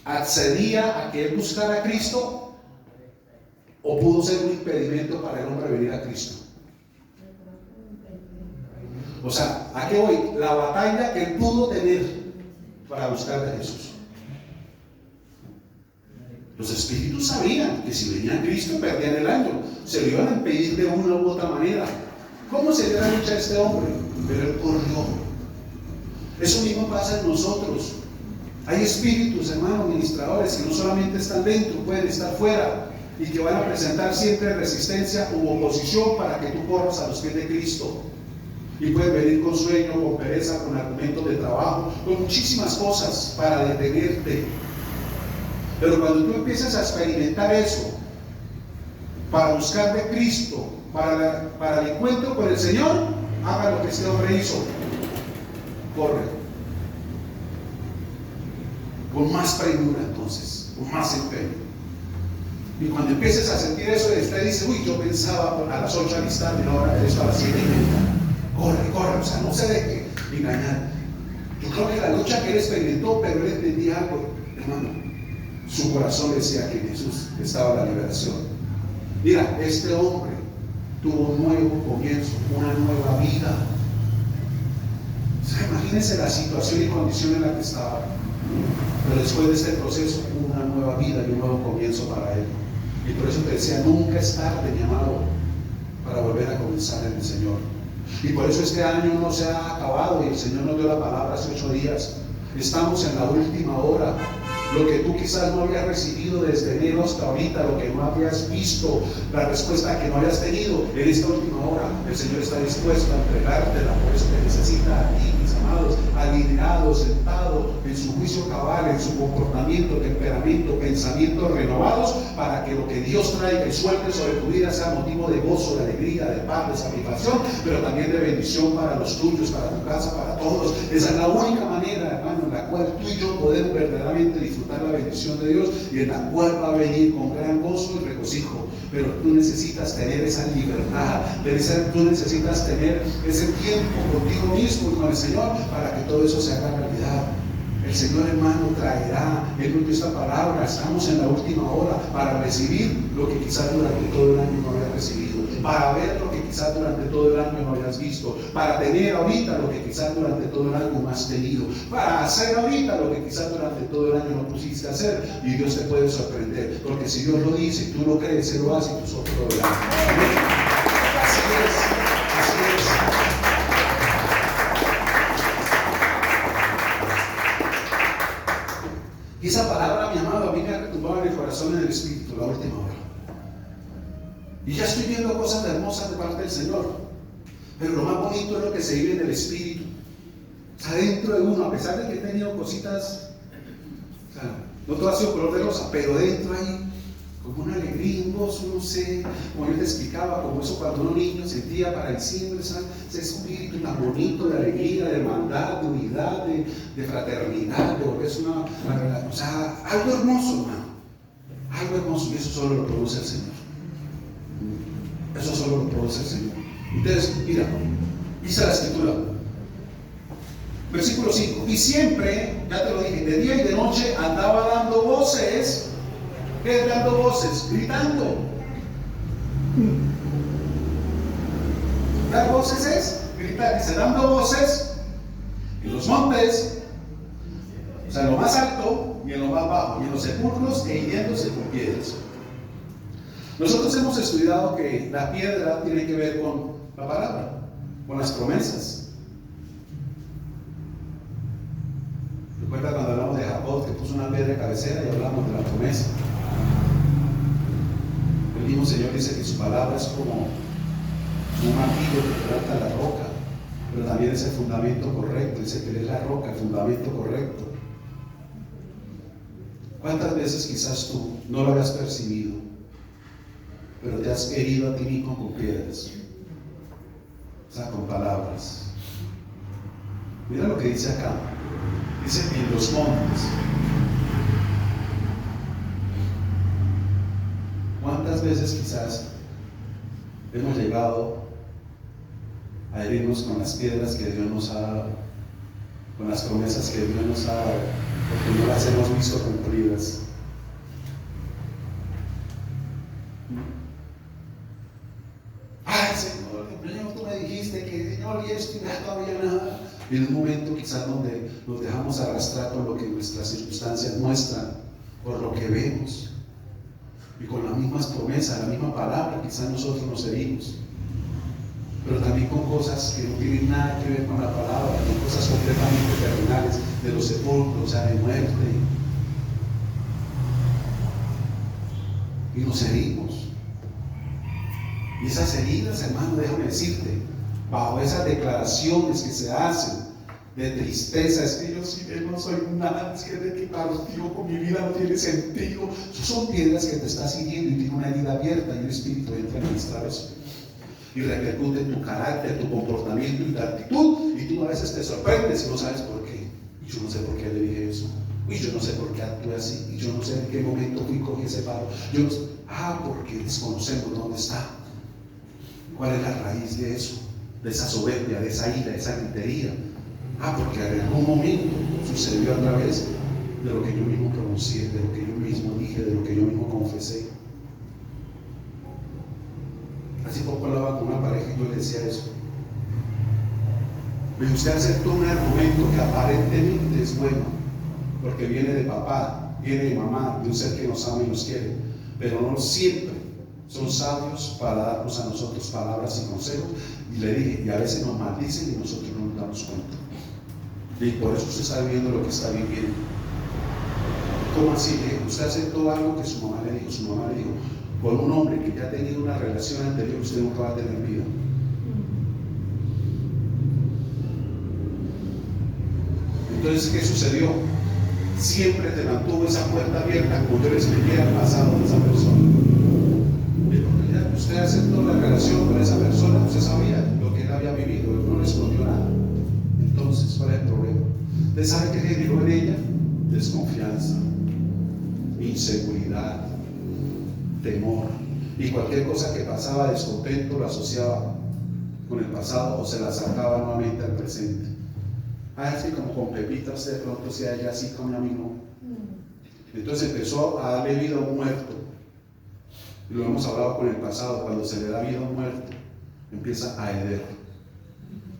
accedía a que él buscara a Cristo, o pudo ser un impedimento para el hombre venir a Cristo. O sea, ¿a qué voy? La batalla que él pudo tener para buscar a Jesús. Los espíritus sabían que si venía a Cristo perdían el año, se lo iban a impedir de una u otra manera. ¿Cómo se le da lucha a este hombre? Pero él corrió. Eso mismo pasa en nosotros. Hay espíritus, hermanos, ministradores, que no solamente están dentro, pueden estar fuera, y que van a presentar siempre resistencia u oposición para que tú corras a los pies de Cristo. Y pueden venir con sueño, con pereza, con argumentos de trabajo, con muchísimas cosas para detenerte. Pero cuando tú empiezas a experimentar eso, para buscar de Cristo, para el encuentro con el Señor, haga lo que este hombre hizo. Corre. Con más premura entonces, con más empeño. Y cuando empieces a sentir eso, usted dice, uy, yo pensaba a las 8 alistarme, no, ahora esto a las 7:30. Corre, corre, o sea, no se deje engañar. Yo creo que la lucha que él experimentó, pero él entendía algo, hermano. Su corazón decía que en Jesús estaba la liberación. Mira, este hombre tuvo un nuevo comienzo, una nueva vida. O sea, imagínense la situación y condición en la que estaba. Pero después de este proceso, hubo una nueva vida y un nuevo comienzo para él. Y por eso te decía, nunca es tarde, mi amado, para volver a comenzar en el Señor. Y por eso este año no se ha acabado y el Señor nos dio la palabra hace 8 días. Estamos en la última hora. Lo que tú quizás no habías recibido desde enero hasta ahorita, lo que no habías visto, la respuesta que no habías tenido, en esta última hora, el Señor está dispuesto a entregártela. Por eso te necesita a ti, mis amados, alineado, sentado en su juicio cabal, en su comportamiento, temperamento, pensamientos renovados, para que lo que Dios traiga y suelte sobre tu vida sea motivo de gozo, de alegría, de paz, de satisfacción, pero también de bendición para los tuyos, para tu casa, para todos. Esa es la única manera, hermano, en la cual tú y yo podemos verdaderamente disfrutar la bendición de Dios, y en la cual va a venir con gran gozo y regocijo. Pero tú necesitas tener esa libertad, tú necesitas tener ese tiempo contigo mismo y con el Señor para que todo eso se haga realidad. El Señor, hermano, traerá, Él nos dio esta palabra. Estamos en la última hora para recibir lo que quizás durante todo el año no habías recibido, para ver lo que quizás durante todo el año no habías visto, para tener ahorita lo que quizás durante todo el año no has tenido, para hacer ahorita lo que quizás durante todo el año no pusiste hacer. Y Dios te puede sorprender, porque si Dios lo dice y tú lo crees, Él lo hace y nosotros lo verás. Así es, así es. Y esa palabra, mi amado, a mí me ha retumbado en el corazón y en el espíritu la última hora. Y ya estoy viendo cosas hermosas de parte del Señor. Pero lo más bonito es lo que se vive en el espíritu. O sea, dentro de uno, a pesar de que he tenido cositas, o sea, no todo ha sido color de rosa, pero dentro hay como una alegría, un gozo, no sé, como yo te explicaba, como eso cuando un niño sentía para el cielo, ese espíritu tan bonito de alegría, de hermandad, de unidad, de fraternidad, de volverse o sea, algo hermoso, hermano, algo hermoso, y eso solo lo produce el Señor. Eso solo lo produce el Señor. Entonces, mira, dice la Escritura, versículo 5, y siempre, ya te lo dije, de día y de noche andaba dando voces. ¿Qué es dando voces? Gritando. Dar voces es gritar. Dice, dando voces en los montes, o sea, en lo más alto y en lo más bajo, y en los sepulcros e hiriéndose con piedras. Nosotros hemos estudiado que la piedra tiene que ver con la palabra, con las promesas. Recuerda cuando hablamos de Jacob, que puso una piedra de cabecera, y hablamos de la promesa. El mismo Señor dice que su palabra es como un martillo que quebranta la roca, pero también es el fundamento correcto. Dice que Él es la roca, el fundamento correcto. ¿Cuántas veces quizás tú no lo habías percibido, pero te has herido a ti mismo con piedras? O sea, con palabras. Mira lo que dice acá. Dice en los montes. ¿Cuántas veces quizás hemos llegado a herirnos con las piedras que Dios nos ha dado, con las promesas que Dios nos ha dado, porque no las hemos visto cumplidas? Ay, Señor, tú me dijiste que, Señor, y esto y ya todavía nada. Y en un momento quizás donde nos dejamos arrastrar por lo que nuestras circunstancias muestran, por lo que vemos. Y con las mismas promesas, la misma palabra, quizás nosotros nos herimos, pero también con cosas que no tienen nada que ver con la palabra, con cosas completamente terrenales, de los sepulcros, o sea, de muerte. Y nos herimos. Y esas heridas, hermano, déjame decirte, bajo esas declaraciones que se hacen de tristeza, es que yo sí no soy nada, es que de que partió con mi vida no tiene sentido. Son piedras que te estás hiriendo y tiene una herida abierta, y el Espíritu entra a administrar eso y repercute en tu carácter, tu comportamiento y tu actitud, y tú a veces te sorprendes y no sabes por qué. Y yo no sé por qué le dije eso, y yo no sé por qué actué así, y yo no sé en qué momento fui y cogí ese palo. Yo no sé, porque desconocemos dónde está, cuál es la raíz de eso, de esa soberbia, de esa ira, de esa gritería. Porque en algún momento sucedió a través de lo que yo mismo pronuncié, de lo que yo mismo dije, de lo que yo mismo confesé. Hace poco hablaba con una pareja y yo le decía eso. Pero usted aceptó un argumento que aparentemente es bueno, porque viene de papá, viene de mamá, de un ser que nos ama y nos quiere, pero no siempre son sabios para darnos a nosotros palabras y consejos. Y le dije, y a veces nos maldicen y nosotros no nos damos cuenta. Y por eso usted está viviendo lo que está viviendo. ¿Cómo así? Usted aceptó algo que su mamá le dijo. Su mamá le dijo, con un hombre que ya ha tenido una relación anterior, usted nunca va a tener vida. Entonces, ¿qué sucedió? Siempre te mantuvo esa puerta abierta, como yo le expliqué al pasado de esa persona. Usted aceptó la relación con esa persona, usted sabía lo que él había vivido, él no le escondió nada. Entonces, ¿cuál es el problema? ¿Usted sabe qué generó en ella? Desconfianza, inseguridad, temor, y cualquier cosa que pasaba descontento lo asociaba con el pasado o se la sacaba nuevamente al presente. Así como con Pepita, usted de pronto sea ella así con a mí no. Entonces empezó a darle vida a un muerto. Y lo hemos hablado con el pasado, cuando se le da vida a un muerto, empieza a heder,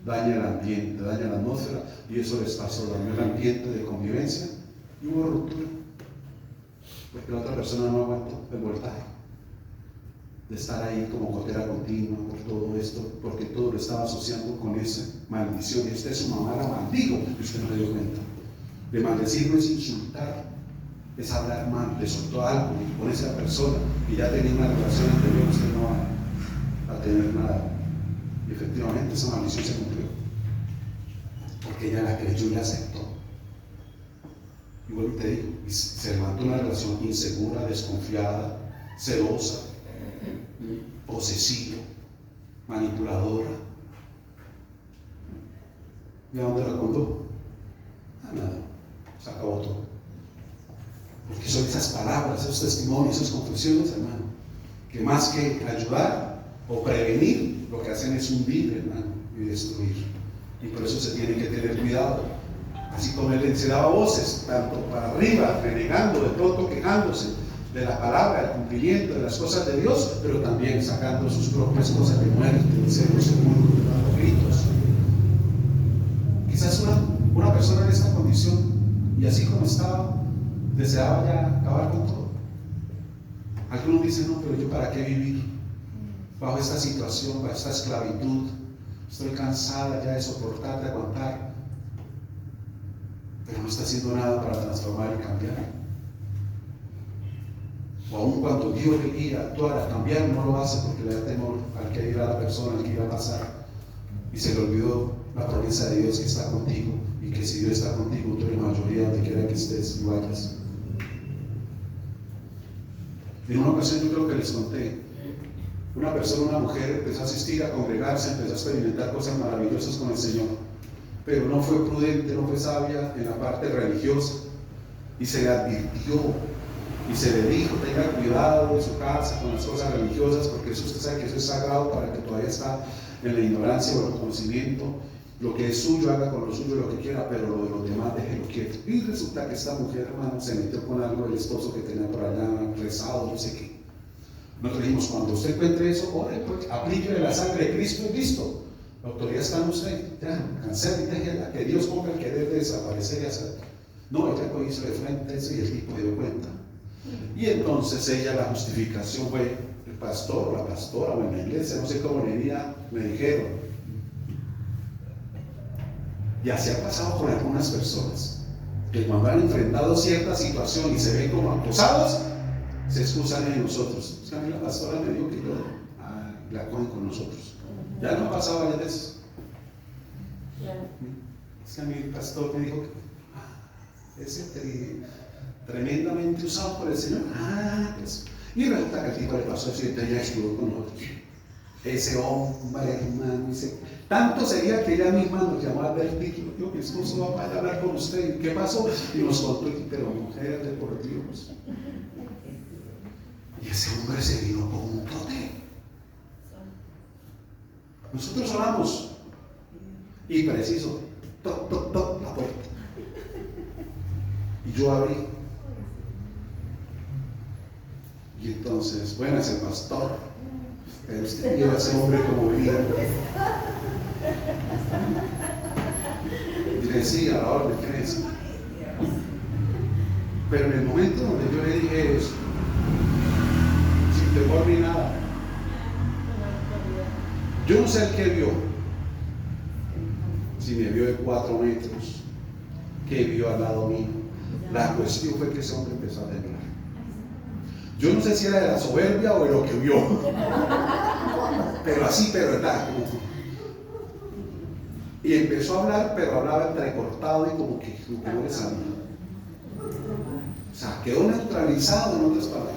daña el ambiente, daña la atmósfera, y eso les pasó, dañó el ambiente de convivencia y hubo ruptura, porque la otra persona no aguantó el voltaje de estar ahí como gotera continua por todo esto, porque todo lo estaba asociando con esa maldición. Y usted, su mamá la maldijo y usted no se dio cuenta. De maldecir no es insultar, es hablar mal, le soltó algo y con esa persona y ya tenía una relación anterior, usted no va a tener nada. Y efectivamente esa maldición se cumplió, porque ella la creyó y la aceptó. Y vuelvo y te digo, y se levantó una relación insegura, desconfiada, celosa, posesiva, manipuladora. ¿Y a dónde la condujo? A nada, se acabó todo. Porque son esas palabras, esos testimonios, esas confesiones, hermano, que más que ayudar o prevenir, lo que hacen es hundir, hermano, y destruir. Y por eso se tiene que tener cuidado. Así como él se daba voces, tanto para arriba, renegando, de pronto quejándose de la palabra, del cumplimiento de las cosas de Dios, pero también sacando sus propias cosas de muerte, de celos, de gritos. Quizás una persona en esta condición, y así como estaba, deseaba ya acabar con todo. Algunos dicen, no, pero yo para qué vivir bajo esta situación, bajo esta esclavitud, estoy cansada ya de soportar, de aguantar, pero no está haciendo nada para transformar y cambiar. O aun cuando Dios le guía a actuar, a cambiar, no lo hace porque le da temor al que irá la persona, al que irá a pasar, y se le olvidó la promesa de Dios que está contigo, y que si Dios está contigo, tú eres mayoría donde quiera que estés y vayas. En una ocasión yo creo que les conté, una persona, una mujer empezó a asistir, a congregarse, empezó a experimentar cosas maravillosas con el Señor, pero no fue prudente, no fue sabia en la parte religiosa, y se le advirtió y se le dijo, tenga cuidado en su casa con las cosas religiosas, porque eso usted sabe que eso es sagrado para el que todavía está en la ignorancia o el conocimiento. Lo que es suyo, haga con lo suyo lo que quiera, pero lo de los demás déjelo quieto. Y resulta que esta mujer, hermano, se metió con algo del esposo que tenía por allá rezado, no sé qué. Nosotros dijimos, cuando usted encuentre eso, ore, pues, aplíquele la sangre de Cristo y listo. La autoridad está en usted, ya, cancele y déjela, que Dios ponga el que debe desaparecer y hacer. No, ella hizo de frente eso y el tipo dio cuenta. Y entonces ella, la justificación fue, el pastor o la pastora o en la iglesia, no sé cómo le diría, me dijeron. Y así ha pasado con algunas personas, que cuando han enfrentado cierta situación y se ven como acosados, se excusan en nosotros. Es que a mí la pastora me dijo que yo, la cogen con nosotros. Ya no ha pasado varias veces. Es que a mí el pastor me dijo que ese tremendamente usado por el Señor. Pues. Y resulta que el tipo le pasó eso y entonces ya estuvo con nosotros. Ese hombre, hermano, tanto sería que ella misma nos llamó a advertir. Yo, mi esposo va para allá a hablar con usted. ¿Qué pasó? Y nos contó, pero mujer de por Dios. Y ese hombre se vino con un tote. Nosotros oramos. Y preciso, toc, toc, toc, la puerta. Y yo abrí. Y entonces, bueno, es el pastor. Pero usted vio a ese hombre como venía. Y le decía, a la orden, ¿qué es? Pero en el momento donde yo le dije eso, sin temor ni nada, yo no sé el que vio, si me vio de 4 metros, que vio al lado mío. La cuestión fue que ese hombre empezó a temblar. Yo no sé si era de la soberbia o de lo que vio, pero así, pero verdad. Y empezó a hablar, pero hablaba entrecortado y como que no le salía. O sea, quedó neutralizado en otras palabras.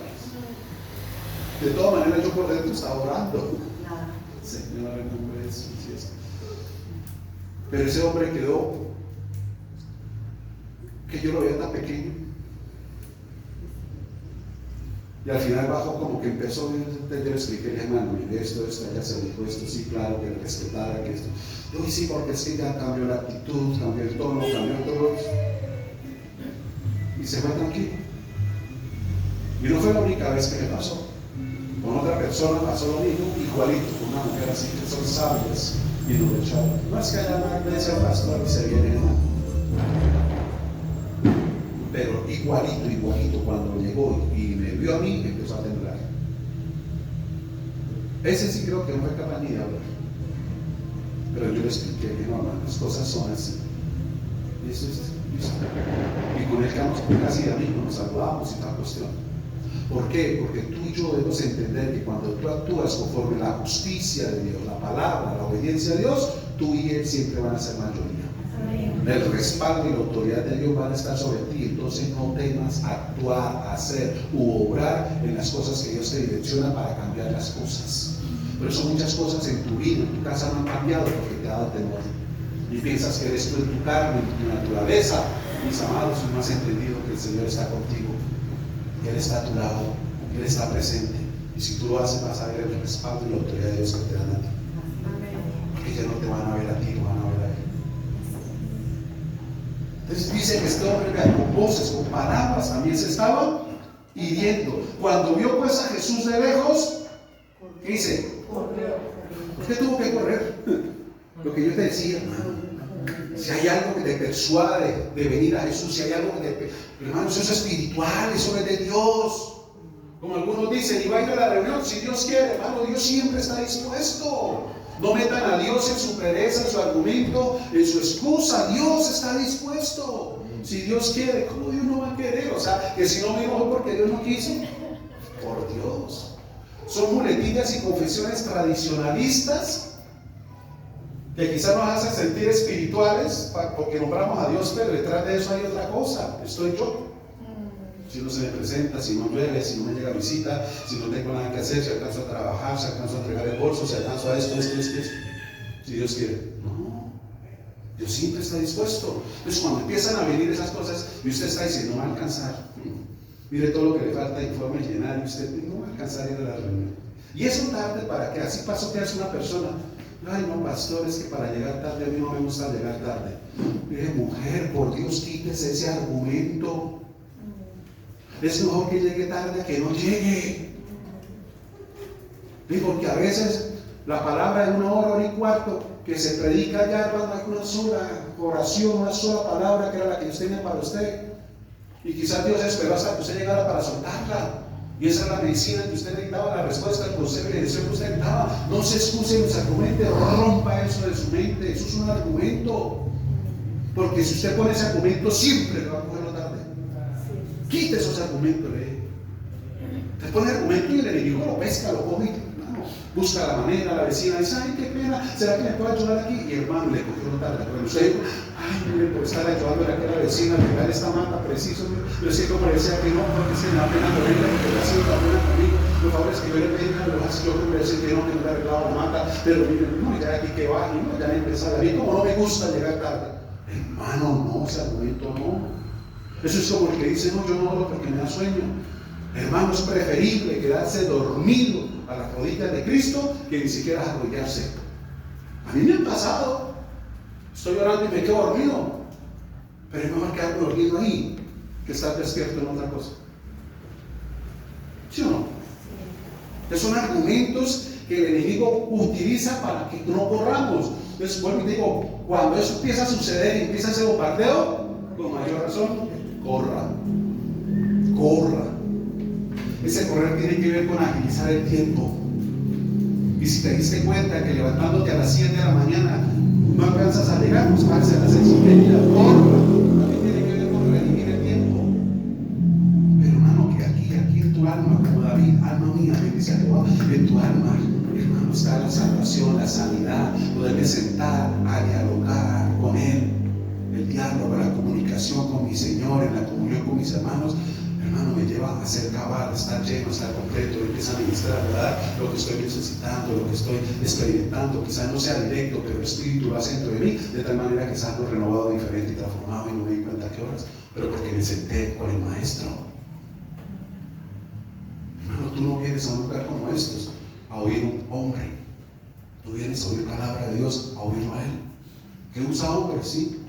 De todas maneras, yo por dentro estaba orando. Señor, en nombre de Jesús. Pero ese hombre quedó, que yo lo veía tan pequeño. Y al final bajo como que empezó, yo le expliqué, hermano, mire esto, ya se dijo esto, sí, claro, que le respetara, que esto. Yo sí, porque es que ya cambió la actitud, cambió el tono, cambió todo. Y se fue tranquilo. Y no fue la única vez que me pasó. Con otra persona pasó lo mismo, igualito, con una mujer así que son sabias y no lo echaban. No es que haya una iglesia pastor y se viene, no. Pero igualito, cuando llegó y me vio a mí, empezó a temblar. Ese sí creo que no fue capaz ni de hablar. Pero yo le expliqué que no, las cosas son así. Y eso es. Y con él quedamos casi de amigos, nos saludamos y tal cuestión. ¿Por qué? Porque tú y yo debemos entender que cuando tú actúas conforme a la justicia de Dios, la palabra, la obediencia a Dios, tú y él siempre van a ser mayoría. El respaldo y la autoridad de Dios van a estar sobre ti. Entonces no temas actuar, hacer u obrar en las cosas que Dios te direcciona para cambiar las cosas. Pero son muchas cosas en tu vida, en tu casa no han cambiado porque te ha dado temor. Y piensas que eres tú en tu carne, en tu naturaleza. Mis amados, no has entendido que el Señor está contigo, que Él está a tu lado, que Él está presente. Y si tú lo haces, vas a ver el respaldo y la autoridad de Dios que te dan a ti. Porque ya no te van a ver a ti, van a ver a Él. Entonces dice que este hombre, con voces, con palabras, también se estaba hiriendo. Cuando vio pues a Jesús de lejos, ¿qué dice? ¿Por qué tuvo que correr? Lo que yo te decía, hermano. Si hay algo que te persuade de venir a Jesús, si hay algo que te... Hermano, eso es espiritual, eso es de Dios. Como algunos dicen, y va a ir a la reunión, si Dios quiere, hermano, Dios siempre está dispuesto. No metan a Dios en su pereza, en su argumento, en su excusa. Dios está dispuesto. Si Dios quiere, ¿cómo Dios no va a querer? O sea, que si no me enojo porque Dios no quiso. Por Dios. Son muletillas y confesiones tradicionalistas que quizás nos hacen sentir espirituales porque nombramos a Dios, pero detrás de eso hay otra cosa. Estoy yo. Si no se me presenta, si no llueve, si no me llega visita, si no tengo nada que hacer, si alcanzo a trabajar, si alcanzo a entregar el bolso, si alcanzo a esto. Si Dios quiere. No. Dios siempre está dispuesto. Entonces cuando empiezan a venir esas cosas y usted está diciendo, no va a alcanzar. Mire todo lo que le falta de informe llenar y usted no va a alcanzar a ir a la reunión. Y eso tarde para que así pasó que hace una persona. Ay, no, pastor, es que para llegar tarde a mí no me gusta llegar tarde. Mire, mujer, por Dios, quítese ese argumento. Es mejor que llegue tarde que no llegue. Y porque a veces la palabra de 1 hora y cuarto que se predica ya cuando hay una sola oración, una sola palabra que era la que Dios tenía para usted. Y quizás Dios esperó hasta que usted llegara para soltarla. Y esa es la medicina que usted necesitaba, la respuesta, el consejo y la dirección que usted necesitaba. No se excuse en los argumentos, rompa eso de su mente. Eso es un argumento. Porque si usted pone ese argumento, siempre le va a cogerlo tarde. Quite esos argumentos, Usted pone argumento y el enemigo lo pesca, lo coge, hermano, busca la manera, la vecina dice, ay, qué pena, ¿será que me puede ayudar aquí? Y hermano, le cogió tarde. Pero usted dijo, ay, mire, por estar ayudándole a la vecina, pegar esta mata preciso, pero es que como le decía que no, porque se me da pena ponerle, porque le ha sido tan buena conmigo, por favor, es que yo le pedí una rebaja, yo le decía que no, que no le arreglaba la mata, pero mire, no, ya aquí que va, y no, ya le empezaba a mí, como no me gusta llegar tarde. Hermano, no, ese argumento no. Eso es como el que dice, no, yo no oro porque me da sueño. Hermano, es preferible quedarse dormido a las rodillas de Cristo que ni siquiera arrodillarse. A mí me han pasado. Estoy orando y me quedo dormido. Pero es mejor quedarme dormido ahí que estar despierto en otra cosa. ¿Sí o no? Son argumentos que el enemigo utiliza para que no corramos. Entonces, vuelvo y digo, cuando eso empieza a suceder y empieza ese bombardeo, con mayor razón, corra. Corra. Ese correr tiene que ver con agilizar el tiempo. Y si te diste cuenta que levantándote a las 7 de la mañana no alcanzas a llegar, pues párese a las 6:30, corra. También tiene que ver con redimir el tiempo. Pero hermano, que aquí en tu alma, como David, alma mía, bendice a Jehová, en tu alma, hermano, está la salvación, la sanidad, poderme sentar a dialogar con Él, el diálogo, la comunicación con mi Señor, en la comunión con mis hermanos. Hermano, me lleva a ser cabal, a estar lleno, a estar completo, empieza a ministrar, ¿verdad? Lo que estoy necesitando, lo que estoy experimentando, quizás no sea directo, pero el Espíritu lo hace dentro de mí, de tal manera que salgo renovado, diferente y transformado, y no me di cuenta qué horas, pero porque me senté con el Maestro. Hermano, tú no vienes a un lugar como estos a oír un hombre, tú vienes a oír palabra de Dios, a oírlo a Él, que usa hombres, sí,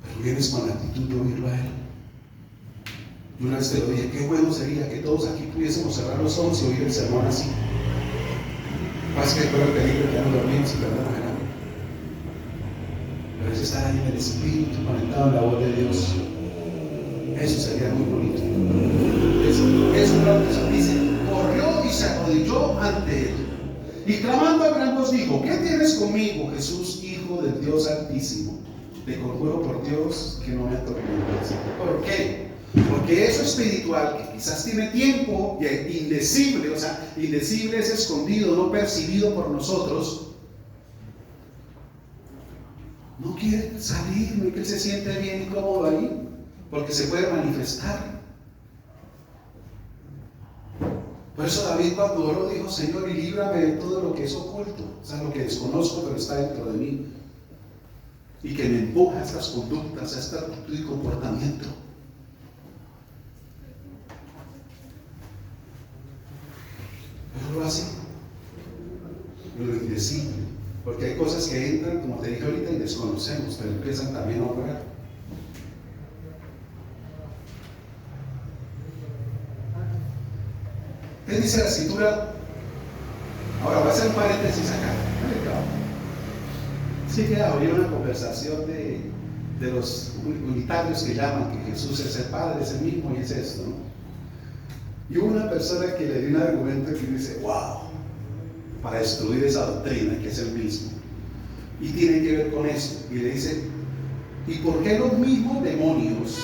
pero vienes con la actitud de oírlo a Él. Y una vez te lo dije, qué bueno sería que todos aquí pudiésemos cerrar los ojos y oír el sermón así. Más que correr el peligro que ya no dormimos y perdemos el hambre. Pero es estar ahí en el Espíritu, conectado en la voz de Dios. Eso sería muy bonito. Eso es lo que se dice. Corrió y se arrodilló ante Él. Y clamando a gran voz dijo, ¿qué tienes conmigo, Jesús, Hijo del Dios Altísimo? Te conjuro por Dios que no me atormentes. ¿Por qué? Porque eso espiritual, que quizás tiene tiempo, indecible, o sea, indecible es escondido, no percibido por nosotros, no quiere salir, no es que él se siente bien y cómodo ahí, porque se puede manifestar. Por eso David cuando oró dijo, Señor, y líbrame de todo lo que es oculto, o sea, lo que desconozco pero está dentro de mí, y que me empuja a estas conductas, a esta actitud y comportamiento. Pero lo hace, lo indecible, porque hay cosas que entran, como te dije ahorita, y desconocemos, pero empiezan también a orar. ¿Qué dice la Escritura? Ahora voy a hacer un paréntesis acá. Sí que había una conversación de los unitarios que llaman que Jesús es el Padre, es el mismo y es esto, ¿no? Y hubo una persona que le dio un argumento que dice, wow, para destruir esa doctrina que es el mismo. Y tiene que ver con esto. Y le dice, ¿y por qué los mismos demonios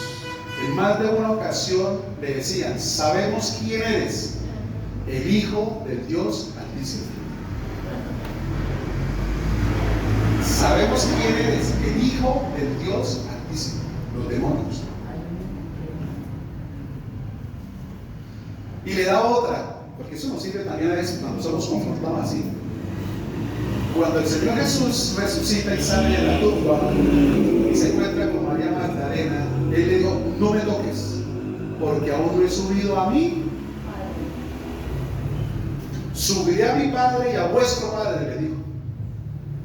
en más de una ocasión le decían, sabemos quién eres, el Hijo del Dios Altísimo? Sabemos quién eres, el Hijo del Dios Altísimo, los demonios. Y le da otra, porque eso nos sirve también a veces cuando somos confrontados así. Cuando el Señor Jesús resucita y sale de la tumba y se encuentra con María Magdalena, Él le dijo, no me toques, porque aún no he subido a mí. Subiré a mi Padre y a vuestro Padre, le dijo.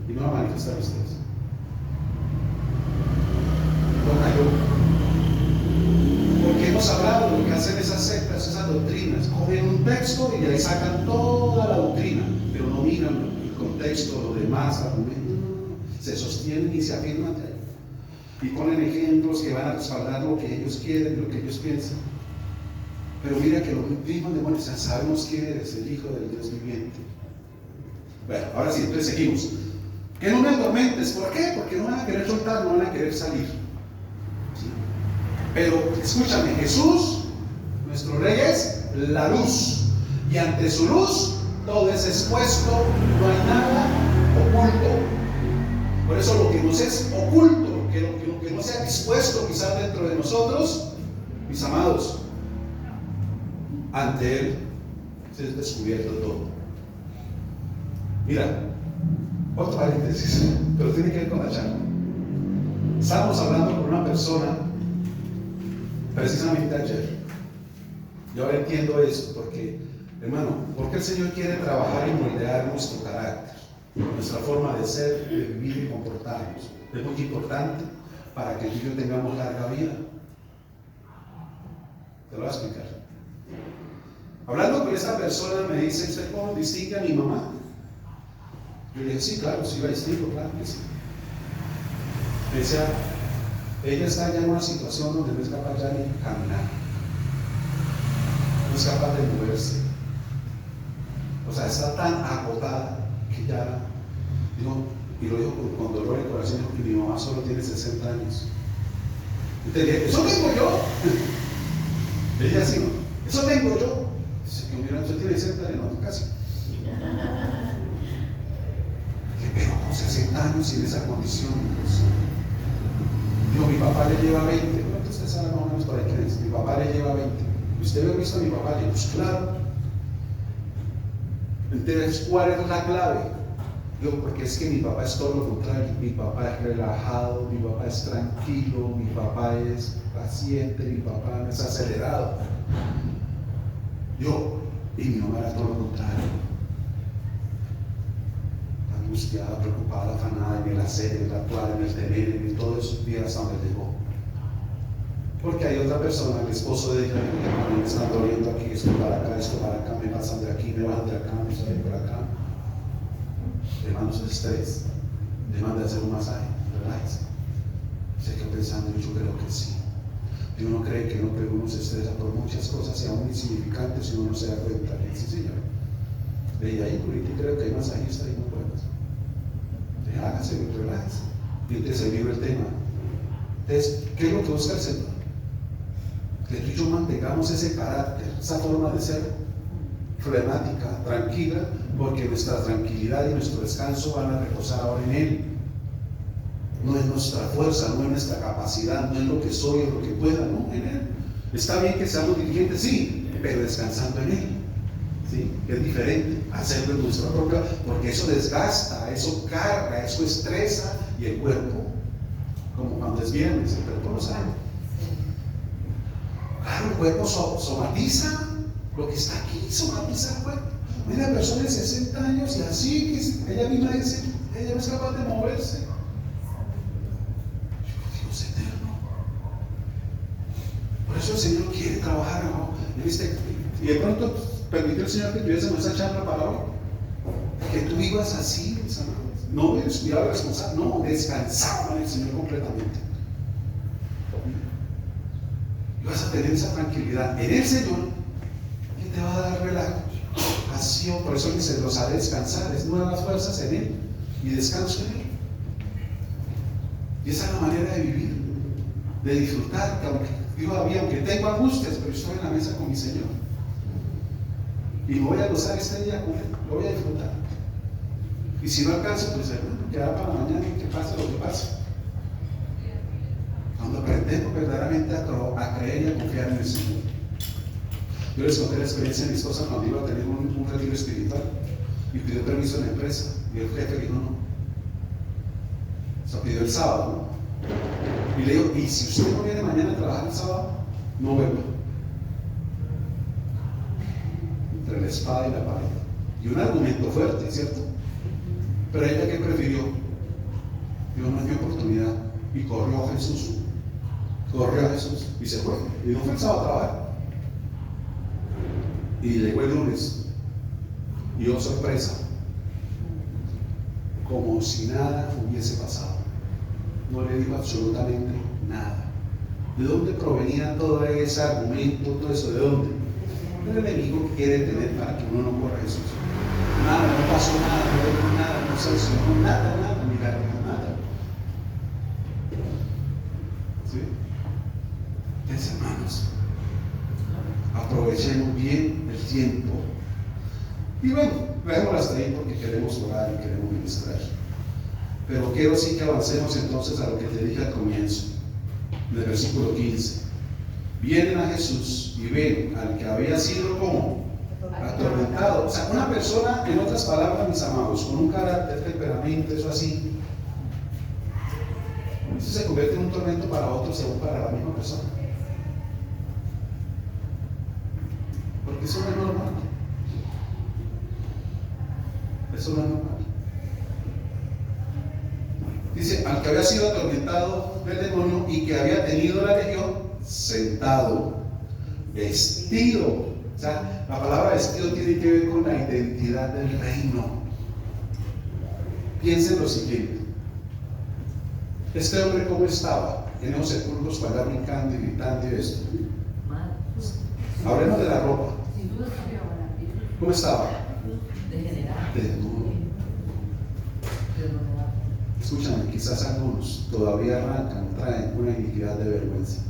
Y no va a manifestar a ustedes. No cayó. Porque hemos hablado de lo que hacen esas sectas, esas doctrinas. Cogen un texto y ahí sacan toda la doctrina, pero no miran el contexto, los demás argumentos. Se sostienen y se afirman de ahí. Y ponen ejemplos que van a respaldar lo que ellos quieren, lo que ellos piensan. Pero mira que los mismos demonios sabemos quién eres, el Hijo del Dios viviente. Bueno, ahora sí, entonces seguimos. Que no me atormentes, ¿por qué? Porque no van a querer soltar, no van a querer salir. ¿Sí? Pero escúchame, Jesús, nuestro Rey, es la luz. Y ante su luz todo es expuesto, no hay nada oculto. Por eso lo que nos es oculto, lo que no sea expuesto quizás dentro de nosotros, mis amados, ante Él se es descubierto todo. Mira, otro paréntesis, pero tiene que ver con la charla. Estábamos hablando con una persona precisamente ayer. Yo ahora entiendo esto, porque, hermano, ¿por qué el Señor quiere trabajar y moldear nuestro carácter? nuestra forma de ser, de vivir y comportarnos. Es muy importante para que tú y yo tengamos larga vida. Te lo voy a explicar. Hablando con esta persona me dice, ¿usted cómo distingue a mi mamá? Yo le dije, sí, claro, sí la distingo, claro que sí. Me decía, ella está ya en una situación donde no es capaz ya ni de caminar, no es capaz de moverse. O sea, está tan agotada que ya, digo, y lo digo con dolor de corazón, que mi mamá solo tiene 60 años. Y te dije, eso tengo yo. Ella sí, ¿no? Eso tengo yo. Dice que mira, usted tiene 60 años, no, casi. Pero con 60 años y en esa condición, pues, digo, mi papá le lleva 20. ¿Cuánto usted sabe más o menos por ahí que es? Mi papá le lleva 20. ¿Usted ve visto a mi papá? Le digo, pues claro. Entonces, ¿cuál es la clave? Digo, porque es que mi papá es todo lo contrario. Mi papá es relajado, mi papá es tranquilo, mi papá es paciente, mi papá no es acelerado. Y mi mamá era todo lo contrario. Angustiada, preocupada, afanada en el hacer, en el actuar, en el tener, en todo eso, y hasta donde llegó. Porque hay otra persona, el esposo de ella, que me están doliendo aquí, esto para acá, me pasan de aquí, me bajan de acá, me salen por acá. Le mando ese estrés, le manda a hacer un masaje, relájese. Se quedó pensando, yo creo que sí. Y uno cree que no, pero uno se estresa por muchas cosas, y aún insignificantes, si uno no se da cuenta. Y dice, señor, de ahí, ahorita creo que hay masajistas y muy buenos. Hágase, relájese. Y entonces se vive el tema. Entonces, ¿qué es lo que busca el Señor? Que tú y yo mantengamos ese carácter, esa forma de ser flemática, tranquila, porque nuestra tranquilidad y nuestro descanso van a reposar ahora en Él. No es nuestra fuerza, no es nuestra capacidad, no es lo que soy o lo que pueda, no, en Él. Está bien que seamos diligentes, sí, pero descansando en Él. ¿Sí? Es diferente hacerlo en nuestra propia, porque eso desgasta, eso carga, eso estresa, y el cuerpo, como cuando es viernes, el cuerpo lo sabe. Claro, el cuerpo somatiza lo que está aquí, somatiza el cuerpo. Una persona de 60 años y así, que ella misma dice, ella no es capaz de moverse. Dios eterno. Por eso el Señor quiere trabajar, ¿no? Y de pronto permite el Señor que tuviésemos esa charla para hoy. Que tú vivas así, mis amados. No descuidado, responsable, no, descansado en el Señor completamente. Y vas a tener esa tranquilidad en el Señor, que te va a dar relajo. Así, por eso dice, los haré descansar, es nuevas fuerzas en Él y descanso en Él. Y esa es la manera de vivir, de disfrutar, que aunque tengo angustias, pero estoy en la mesa con mi Señor. Y me voy a gozar este día con Él, lo voy a disfrutar. Y si no alcanzo, pues hermano, queda para mañana y que pase lo que pase. Cuando aprendemos verdaderamente a creer y a confiar en el Señor. Yo les conté la experiencia de mi esposa cuando iba a tener un retiro espiritual y pidió permiso en la empresa. Y el jefe dijo no. O sea, pidió el sábado, ¿no? Y le digo, ¿y si usted no viene mañana a trabajar el sábado? No vuelva. Entre la espada y la pared. Y un argumento fuerte, ¿cierto? Pero ella, ¿qué prefirió? Dios no dio oportunidad y corrió a Jesús. Corrió a Jesús y se fue. Y no fue el sábado a trabajar. Y llegó el lunes. Y oh sorpresa, como si nada hubiese pasado. No le dijo absolutamente nada. ¿De dónde provenía todo ese argumento, todo eso? ¿De dónde? El enemigo que quiere tener para que uno no corra a Jesús. Nada, no pasó nada, no dijo nada, no sancionó nada, milagro, nada. ¿Sí? Entonces, hermanos, aprovechemos bien el tiempo. Y bueno, dejémoslo hasta ahí porque queremos orar y queremos ministrar. Pero quiero sí que avancemos entonces a lo que te dije al comienzo, del versículo 15. Vienen a Jesús y ven al que había sido como atormentado. O sea, una persona, en otras palabras, mis amados, con un carácter, temperamento, eso así, eso se convierte en un tormento para otros según para la misma persona. Porque eso no es normal. Eso no es normal. Dice, al que había sido atormentado del demonio y que había tenido la legión, sentado, vestido. O sea, la palabra vestido tiene que ver con la identidad del reino. Piensen lo siguiente. Este hombre, ¿cómo estaba? En los sepulcros, para brincando y gritando y esto. Hablemos de la ropa. ¿Cómo estaba? Desnudo. Escúchame, quizás algunos todavía arrancan, traen una iniquidad de vergüenza.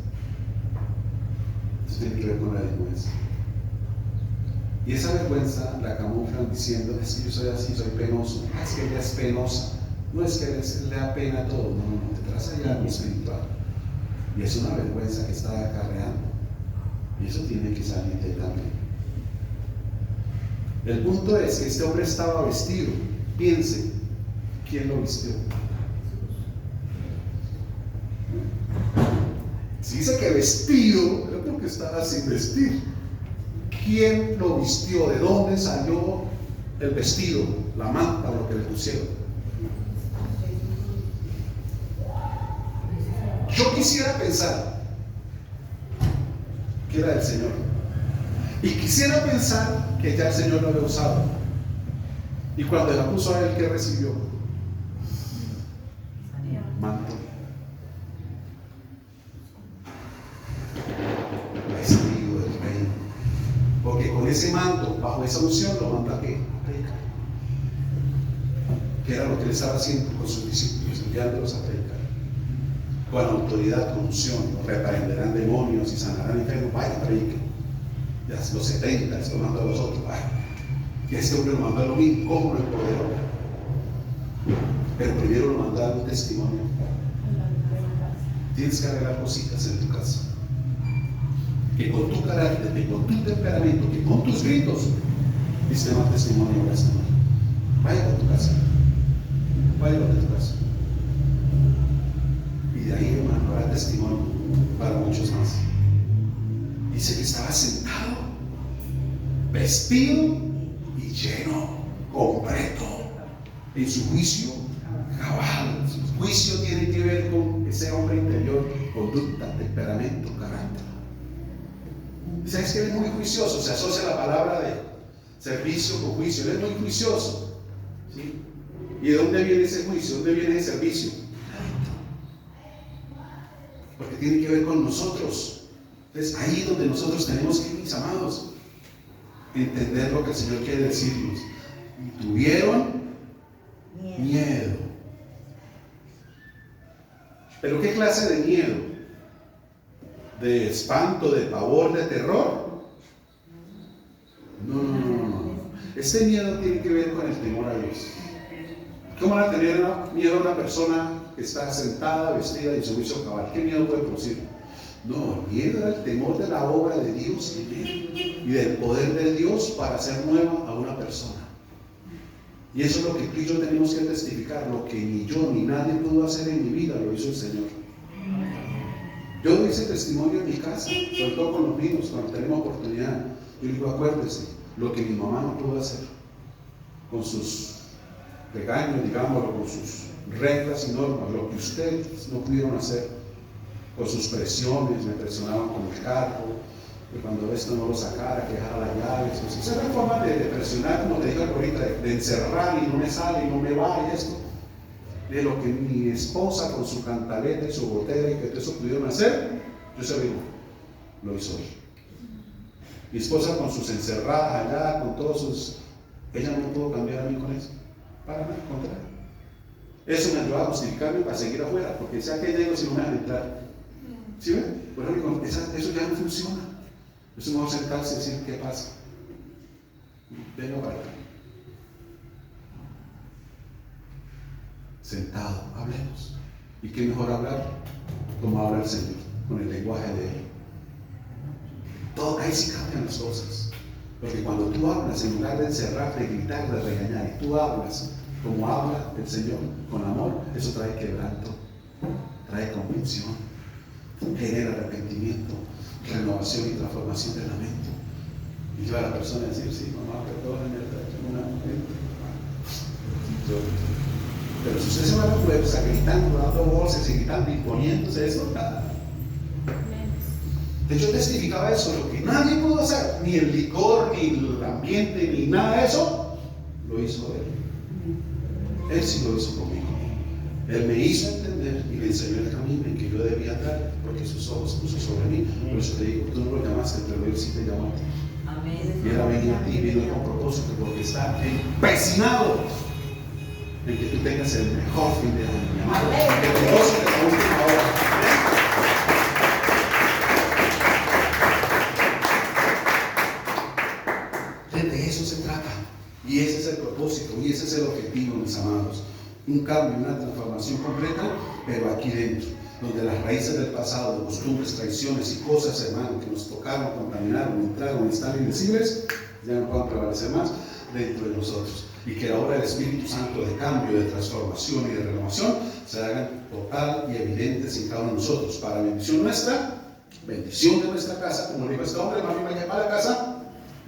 Eso tiene que ver con la vergüenza. Y esa vergüenza la camuflan diciendo, es que yo soy así, soy penoso. Es que ella es penosa. No es que le da pena todo, no, te traes allá en lo espiritual. Y es una vergüenza que está acarreando. Y eso tiene que salir de también. El punto es que este hombre estaba vestido. Piense, ¿quién lo vistió? Si dice que vestido, yo creo que estaba sin vestir. ¿Quién lo vistió? ¿De dónde salió el vestido, la manta o lo que le pusieron? Yo quisiera pensar que era del Señor. Y quisiera pensar que ya el Señor lo había usado. Y cuando la puso a él, ¿qué recibió? Manto. Vestido del reino. Porque con ese manto, bajo esa unción, lo manda a qué? A predicar. Que era lo que él estaba haciendo con sus discípulos, enviándolos a predicar. Con autoridad, con unción, reprenderán demonios y sanarán enfermos. Vaya, prediquen. Ya los 70, esto lo mandó a los otros. Vaya. Y a este hombre lo mandó a lo mismo. ¿Cómo lo empoderó? Pero primero lo mandó a dar un testimonio. Tienes que arreglar cositas en tu casa. Que con tu carácter, que con tu temperamento, que con tus gritos, diste más testimonio a esta noche. Vaya a tu casa. Vaya a tu casa. Y de ahí, hermano, habrá testimonio para muchos más. Dice que estaba sentado, vestido y lleno, completo, en su juicio cabal. Su juicio tiene que ver con ese hombre interior, conducta, temperamento, carácter. ¿Sabes que él es muy juicioso? Se asocia la palabra de servicio con juicio. Él es muy juicioso, ¿sí? ¿Y de dónde viene ese juicio? ¿Dónde viene ese servicio? Porque tiene que ver con nosotros. Entonces ahí donde nosotros tenemos que ir, mis amados, entender lo que el Señor quiere decirnos. Y tuvieron miedo. ¿Pero qué clase de miedo? ¿De espanto, de pavor, de terror? No. Este miedo tiene que ver con el temor a Dios. ¿Cómo van a tener miedo a una persona que está sentada, vestida y en su juicio cabal? ¿Qué miedo puede producir? No, el miedo era el temor de la obra de Dios y del poder de Dios para hacer nueva a una persona. Y eso es lo que tú y yo tenemos que testificar. Lo que ni yo ni nadie pudo hacer en mi vida, lo hizo el Señor. Yo doy ese testimonio en mi casa, sobre todo con los niños, cuando tenemos oportunidad. Yo digo, acuérdese, lo que mi mamá no pudo hacer, con sus regaños, digámoslo, con sus reglas y normas, lo que ustedes no pudieron hacer, con sus presiones, me presionaban con el carro, que cuando esto no lo sacara, que dejara las llaves. Pues, esa es la forma de presionar, como te digo ahorita, de encerrar y no me sale y no me va y esto. De lo que mi esposa con su cantaleta y su botella y que todo eso pudieron hacer, yo se lo digo, lo hizo él. Mi esposa con sus encerradas allá, con todos sus... Ella no pudo cambiar a mí con eso. Para nada, al contrario. Eso me ayudaba a justificarme para seguir afuera, porque decía que ellos si no me van a entrar. ¿Sí ven? Bueno, eso ya no funciona. Eso no va a sentarse y decir, ¿qué pasa? Venga para acá. Sentado, hablemos. ¿Y qué mejor hablar? Como habla el Señor, con el lenguaje de Él. Todo, ahí sí cambian las cosas. Porque cuando tú hablas, en lugar de encerrarte, de gritar, de regañar, y tú hablas como habla el Señor, con amor, eso trae quebranto, trae convicción, genera arrepentimiento, renovación y transformación de la mente. Y lleva a la persona a decir, sí, mamá, perdóname, tengo una mente. Pero si usted se va a la fuerza gritando, dando voces y gritando, imponiéndose eso, nada. De hecho, yo testificaba eso, lo que nadie pudo hacer, ni el licor, ni el ambiente, ni nada de eso, lo hizo Él. Él sí lo hizo conmigo. Él me hizo entender y me enseñó el camino en que yo debía andar, porque sus ojos puso sobre mí. Por eso te digo, tú no lo llamaste, pero Él sí te llamó a ti. Amén. Y Él ha venido a ti, vino con propósito, porque está empecinado en que tú tengas el mejor fin de año, mi amado. Que te goces de la última hora. De eso se trata. Y ese es el propósito, y ese es el objetivo, mis amados. Un cambio, una transformación completa, pero aquí dentro, donde las raíces del pasado, costumbres, traiciones y cosas, hermano, que nos tocaron, contaminaron, entraron y están invisibles, ya no puedan prevalecer más dentro de nosotros. Y que ahora el Espíritu Santo de cambio, de transformación y de renovación se hagan total y evidentes en cada uno de nosotros, para bendición nuestra, bendición de nuestra casa, como le dijo este hombre, mami, vaya para la casa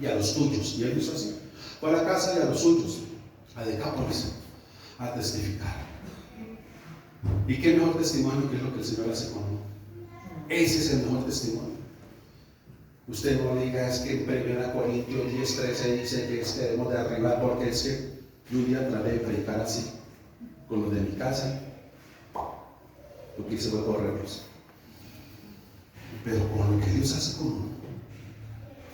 y a los tuyos. Y él hizo así, fue a la casa y a los suyos, a Decápolis, a testificar. ¿Y qué mejor testimonio que es lo que el Señor hace con uno? Ese es el mejor testimonio. Usted no diga, es que en 1 Corintios 10:13 dice que debemos de arribar, porque es que yo un día traté de predicar así con los de mi casa, lo que hice fue correrlos. Pero con lo que Dios hace con uno,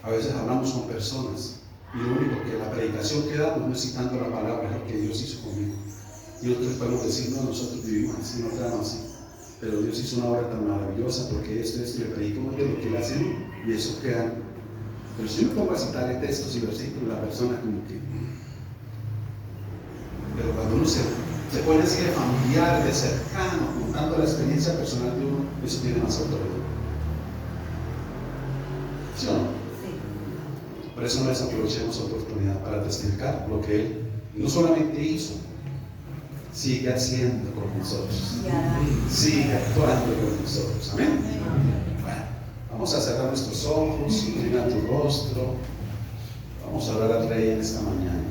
a veces hablamos con personas y lo único que la predicación que damos no es citando la palabra, es lo que Dios hizo conmigo. Y otros podemos decir, no, nosotros vivimos así, no quedamos así. Pero Dios hizo una obra tan maravillosa, porque esto es que le predicamos yo lo que Él hace y eso queda. Pero si yo me pongo a citarle textos y versículos, la persona como que. Pero cuando uno se pone así de familiar, de cercano, contando la experiencia personal de uno, eso tiene más autoridad. ¿Sí o no? Sí. Por eso no desaprovechemos la oportunidad para testificar lo que Él no solamente hizo, sigue haciendo con nosotros, sigue actuando con nosotros. Amén. Bueno, vamos a cerrar nuestros ojos, inclinar tu rostro, vamos a orar al Rey en esta mañana.